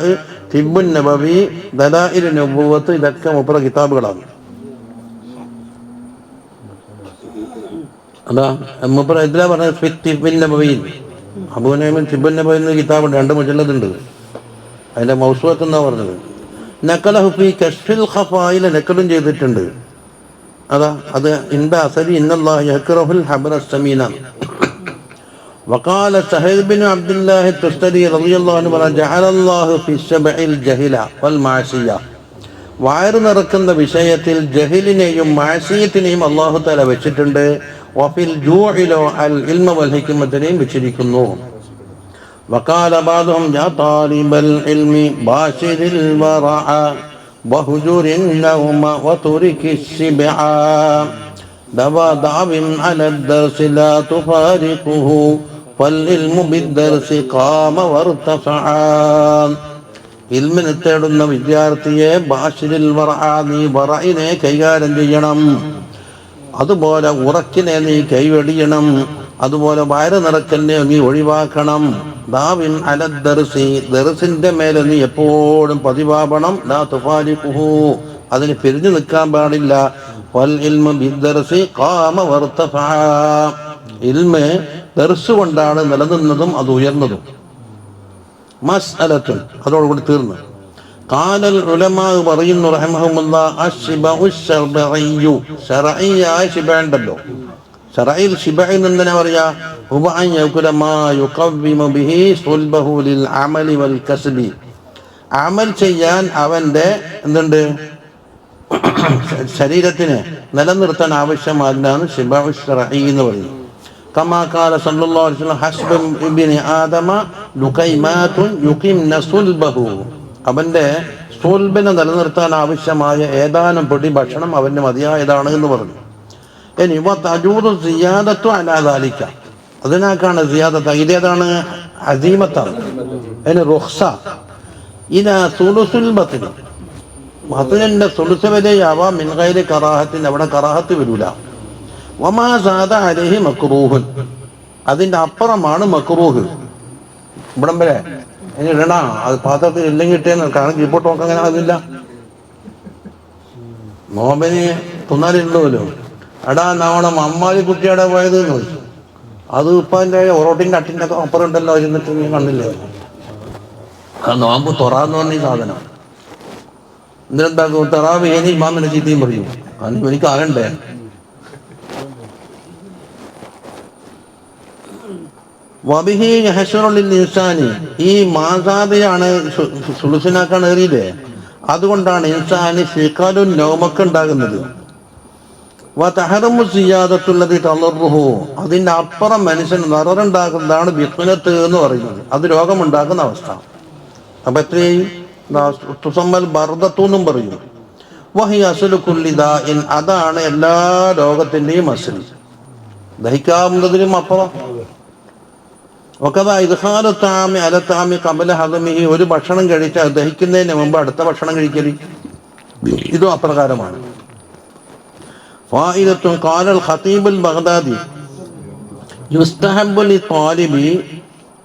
തിബ്ബുൻ നബവി, ദലാഇൽ നുബുവത്ത്, ഇതൊക്കെ മൂപ്പറ കിതാബുകളാണ്. അതാ മൂപ്പറ ഇതിലാ പറഞ്ഞത് തിബ്ബുൻ നബവി. അബൂ നഈമിൻ തിബ്ബുൻ നബവി എന്ന കിതാബുണ്ട്, 2 മുജല്ലദുണ്ട്. അതിന്റെ മൗസൂഅത്ത് എന്നാ പറഞ്ഞത്. നഖലഹു ഫീ കശ്ഫിൽ ഖഫായില, നഖലും ചെയ്തിട്ടുണ്ട്. അതാ അത് ഇന്ദ അസലി ഇന്നല്ലാഹ യക്റഹുൽ ഹബ്റസ് സമീന. وقال سهيل بن عبد الله التستري رضي الله عنه جعل الله في السبع الجهل والمعصيه, വയറ് നിറക്കുന്ന വിഷയത്തിൽ ജഹിലിനെയും മാസിയത്തിനെയും അല്ലാഹു തആല വെച്ചിട്ടുണ്ട്. വഫിൽ ജൂഇലോ അൽ ഇൽമ വൽ ഹിക്മത്തിനെയും വെച്ചിരിക്കുന്നു. وقال بعضهم يا طالب العلم باشر الورع وهجر النوم وترك السبع داوم على الدرس لا تفارقه فالعلم بالدرس قام وارتفع. ഇൽമിനെ തേടുന്ന വിദ്യാർത്ഥിയെ ബാഷിരിൽ വറഅ, നീ വറഇനെ കൈകാര്യം ചെയ്യണം. അതുപോലെ ഉറക്കിനെ നീ കൈവെടിയണം. അതുപോലെ വയറ് നിറക്കലിനെ നീ ഒഴിവാക്കണം. ദാവിൻ അലദ് ദർസി, ദർസിന്റെ മേലെ നീ എപ്പോഴും പതിവാവണം. ലാ തുഫാരിഖുഹു, അതിന് പിരിഞ്ഞു നിൽക്കാൻ പാടില്ല. വൽ ഇൽമു ബിദ്ദർസി ഖാമ വർതഫഅ, ഇൽമ് ദർസ് കൊണ്ടാണ് നിലനിന്നതും അത് ഉയർന്നതും. മസ്അലത്തുൻ, അതോടുകൂടി തീർന്നു. ഖാലൽ ഉലമാ, പറയുന്നു റഹിമഹുമുല്ലാഹ്, അശ്ശിബഉ ശർഇയ്യു, ശർഇയ്യായ ശിബ ഉണ്ടല്ലോ, ശർഇൽ ശിബഇ എന്നെന്തിനാ പറയാ? ഹുവ അൻ യകുല മാ യുഖവ്വിമു ബിഹി സുൽബഹു ലിൽ അമലി വൽ കസ്ബി, അമൽ ചെയ്യാൻ അവന്റെ എന്തുണ്ട് ശരീരത്തിന് നിലനിർത്താൻ ആവശ്യമായതാണ് ശിബഉ ശർഇ എന്ന് പറയുന്നത്. കമാ ഖാല സല്ലല്ലാഹു അലൈഹി വസല്ലം ഹസ്ബ ഇബ്നി ആദമ ലുകൈമാതുൻ യുഖിംന സുൽബഹു, അവന്റെ സുൽബിനെ നിലനിർത്താൻ ആവശ്യമായ ഏതാനും പൊടി ഭക്ഷണം അവന് മതിയായതാണ് എന്ന് പറഞ്ഞു. ഇനി വതജൂദു സിയാദത്തു അലാ ദാലിക, അതിനാക്കാണ് സിയാദത്ത്, ഇതേതാണ് അസീമത്താണ്. ഇനി റുഖ്സ ഇലാ സുലുസുൽ ബത്ൻ, ബത്നിന്റെ സുലുസ് വരെയാവാം. മിൻ ഗൈരി കറാഹത്തിൻ, അവിടെ കറാഹത്ത് വരൂല. വമാ സാദ അലൈഹി മക്റൂഹുൻ, അതിന്റെ അപ്പുറമാണ് മക്റൂഹ്. ഇവിടം വരെ ഇനി ഇടണ, അത് പാത്രത്തിൽ ഇല്ലെങ്കിൽ ഇട്ടേന്ന്, കാരണം കീപ്പോട്ട് നോക്കാൻ അങ്ങനെ അതില്ല. നോമ്പന് തിന്നാലില്ലല്ലോ. എടാ നാവണം അമ്മാലി കുട്ടിയുടെ പോയത് എന്ന് ചോദിച്ചു. അത് ഇപ്പം അതിൻ്റെ ഒറോട്ടിൻ്റെ അട്ടിൻ്റെ ഒക്കെ അപ്പുറം ഉണ്ടല്ലോ ഇരുന്നിട്ട് നീ കണ്ടില്ലേ? അത് നോമ്പ് തൊറാന്ന് പറഞ്ഞ ഈ സാധനം. എന്നിട്ടെന്താക്കും? തറാവീഹിന് ഇമാമിനെ ചീത്തയും പറയും. അതിന് എനിക്ക് ആകണ്ടേ? വബിഹി യഹ്ശറുൽ ഇൻസാനി, ഈ മാസാദിയാണ് സുലുസിനാക്കാൻ ഏറിയില്ലേ, അതുകൊണ്ടാണ് ഇൻസാനി സിഖാലുൻ നൗമക്ക് ഉണ്ടാകുന്നത്. വതഹറമു സിയാദത്തുല്ലദി തളറുഹു, അതിൻ്റെ അപ്പുറം മനുഷ്യന് നററുണ്ടാക്കുന്നതാണ് ബിഖ്നത്ത് എന്ന് പറയുന്നത്. അത് രോഗമുണ്ടാക്കുന്ന അവസ്ഥ. അപ്പൊ എത്രയും തുസമ്മൽ ബർദത്തു എന്നും പറയും. വഹിയ അസ്ലു കുല്ലി ദാഇൻ, അതാണ് എല്ലാ രോഗത്തിൻ്റെയും അസ്ൽ, ദഹിക്കാവുന്നതിനും അപ്പുറം. ഒക്കതാ ഇദ്ഖാലു തആമി അല തആമി ഖബല ഹദമിഹി, ഒരു ഭക്ഷണം കഴിച്ചാൽ ദഹിക്കുന്നതിന് മുമ്പ് അടുത്ത ഭക്ഷണം കഴിക്കൽ, ഇതും അപ്രകാരമാണ്. ഫായിദത്തുൻ ഖാലൽ ഖതീബുൽ ബഗ്ദാദി യുസ്തഹബ്ബു ലിത്വാലിബി,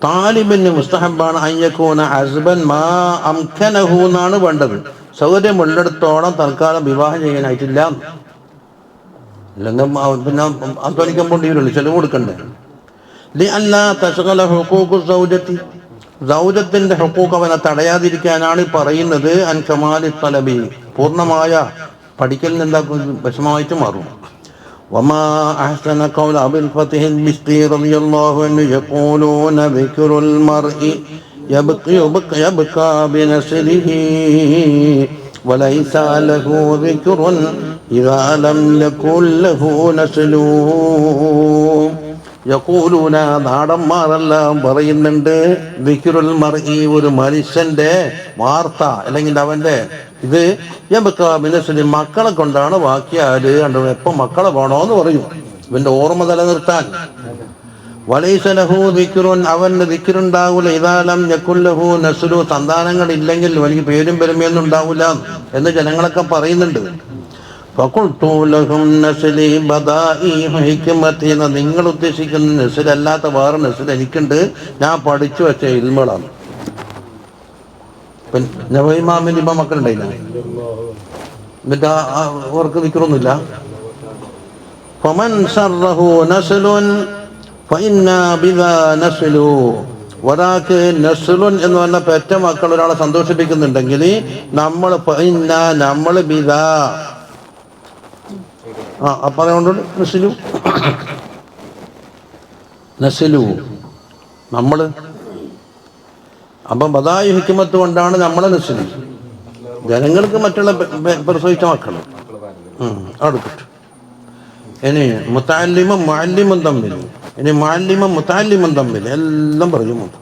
താലിബിന് മുസ്തഹബാണ് അയ്യക്കൂന അസ്ബൻ മാ അംകനഹു എന്നാണ് വേണ്ടത്. സൗകര്യമുള്ളിടത്തോളം തൽക്കാലം വിവാഹം ചെയ്യാനായിട്ടില്ല, അല്ലെങ്കിൽ പിന്നെ അധ്വാനിക്കാൻ പോണ്ടി വരുള്ളൂ, ചെലവ് കൊടുക്കണ്ടേ. ലിഅല്ലാ തശ്ഗല ഹുഖൂഖു സൗജത്തി, സൗജത്തിന്റെ ഹുഖൂഖ് അവനെ തടയാതിരിക്കാനാണ് പറയുന്നത്. അൻ കമാലി തലബി, പൂർണ്ണമായ പഠിക്കലിന് എന്താക്കും വിഷമമായിട്ട് മാറും. വമാ അഹ്സന ഖൗല അബുൽ ഫത്ഹ് മിസ്തി റളിയല്ലാഹു അൻഹു യഖൂലൂന ദിക്റുൽ മർഇ യബ്ഖാ ബിനസ്ലിഹി വലൈസ ലഹു ദിക്റുൻ ഇദാ ലം യകുൽ ലഹു നസ്ലു. യഖൂലൂന, നാടന്മാരെല്ലാം പറയുന്നുണ്ട്, ദിക്റുൽ മർഇ, ഒരു മനുഷ്യന്റെ വാർത്ത അല്ലെങ്കിൽ അവന്റെ ഇത് യബ്ഖാ ബിനസ്ലി, മക്കളെ കൊണ്ടാണ് ബാക്കിയാല് കണ്ടു. എപ്പം മക്കളെ വേണോന്ന് പറയും, ഇവന്റെ ഓർമ്മ നിലനിർത്താൻ. വലൈസ ലഹു ദിക്റുൻ, അവന് ദിക്റുണ്ടാവൂല ഇദാ ലം യകുൽ ലഹു നസ്ലു, സന്താനങ്ങൾ ഇല്ലെങ്കിൽ എനിക്ക് പേരും പെരുമയൊന്നും ഉണ്ടാവൂല എന്ന് ജനങ്ങളൊക്കെ പറയുന്നുണ്ട്. ഫഖുൽതു ലഹും നസ്ലി ബദാഇ ഹിക്മതി, നിങ്ങൾ ഉദ്ദേശിക്കുന്ന നസ്ൽ അല്ലാത്ത വേറെ നസ്ൽ എനിക്കുണ്ട്, ഞാൻ പഠിച്ചു വെച്ച ഇൽമുകളാണ്. നബിമാമിന് ഇപ്പം മക്കളുണ്ടായില്ല, എന്നിട്ട് അവർക്ക് ദിക്റൊന്നുമില്ല. ഫമൻ ശർറഹു നസ്ലുൻ ഫഇന്നാ ബിദാ നസ്ലു, ഒരാൾക്ക് നസ്ലുൻ എന്ന് പറഞ്ഞ പെറ്റ മക്കൾ ഒരാളെ സന്തോഷിപ്പിക്കുന്നുണ്ടെങ്കിൽ നമ്മൾ ഫഇന്നാ, നമ്മൾ ബിദാ, അപ്പം അതുകൊണ്ട് നസ്ലു നസ്ലു നമ്മൾ, അപ്പം ബദായി ഹിക്മത്ത് കൊണ്ടാണ് നമ്മളെ നസ്ലു. ജനങ്ങൾക്ക് മറ്റുള്ള പ്രസവിച്ച മക്കൾ അടുത്തിട്ട്. ഇനി മുത്തഅല്ലിമും മുഅല്ലിമും തമ്മിൽ, ഇനി മുഅല്ലിമും മുത്തഅല്ലിമും തമ്മിൽ എല്ലാം പറയുമുണ്ട്.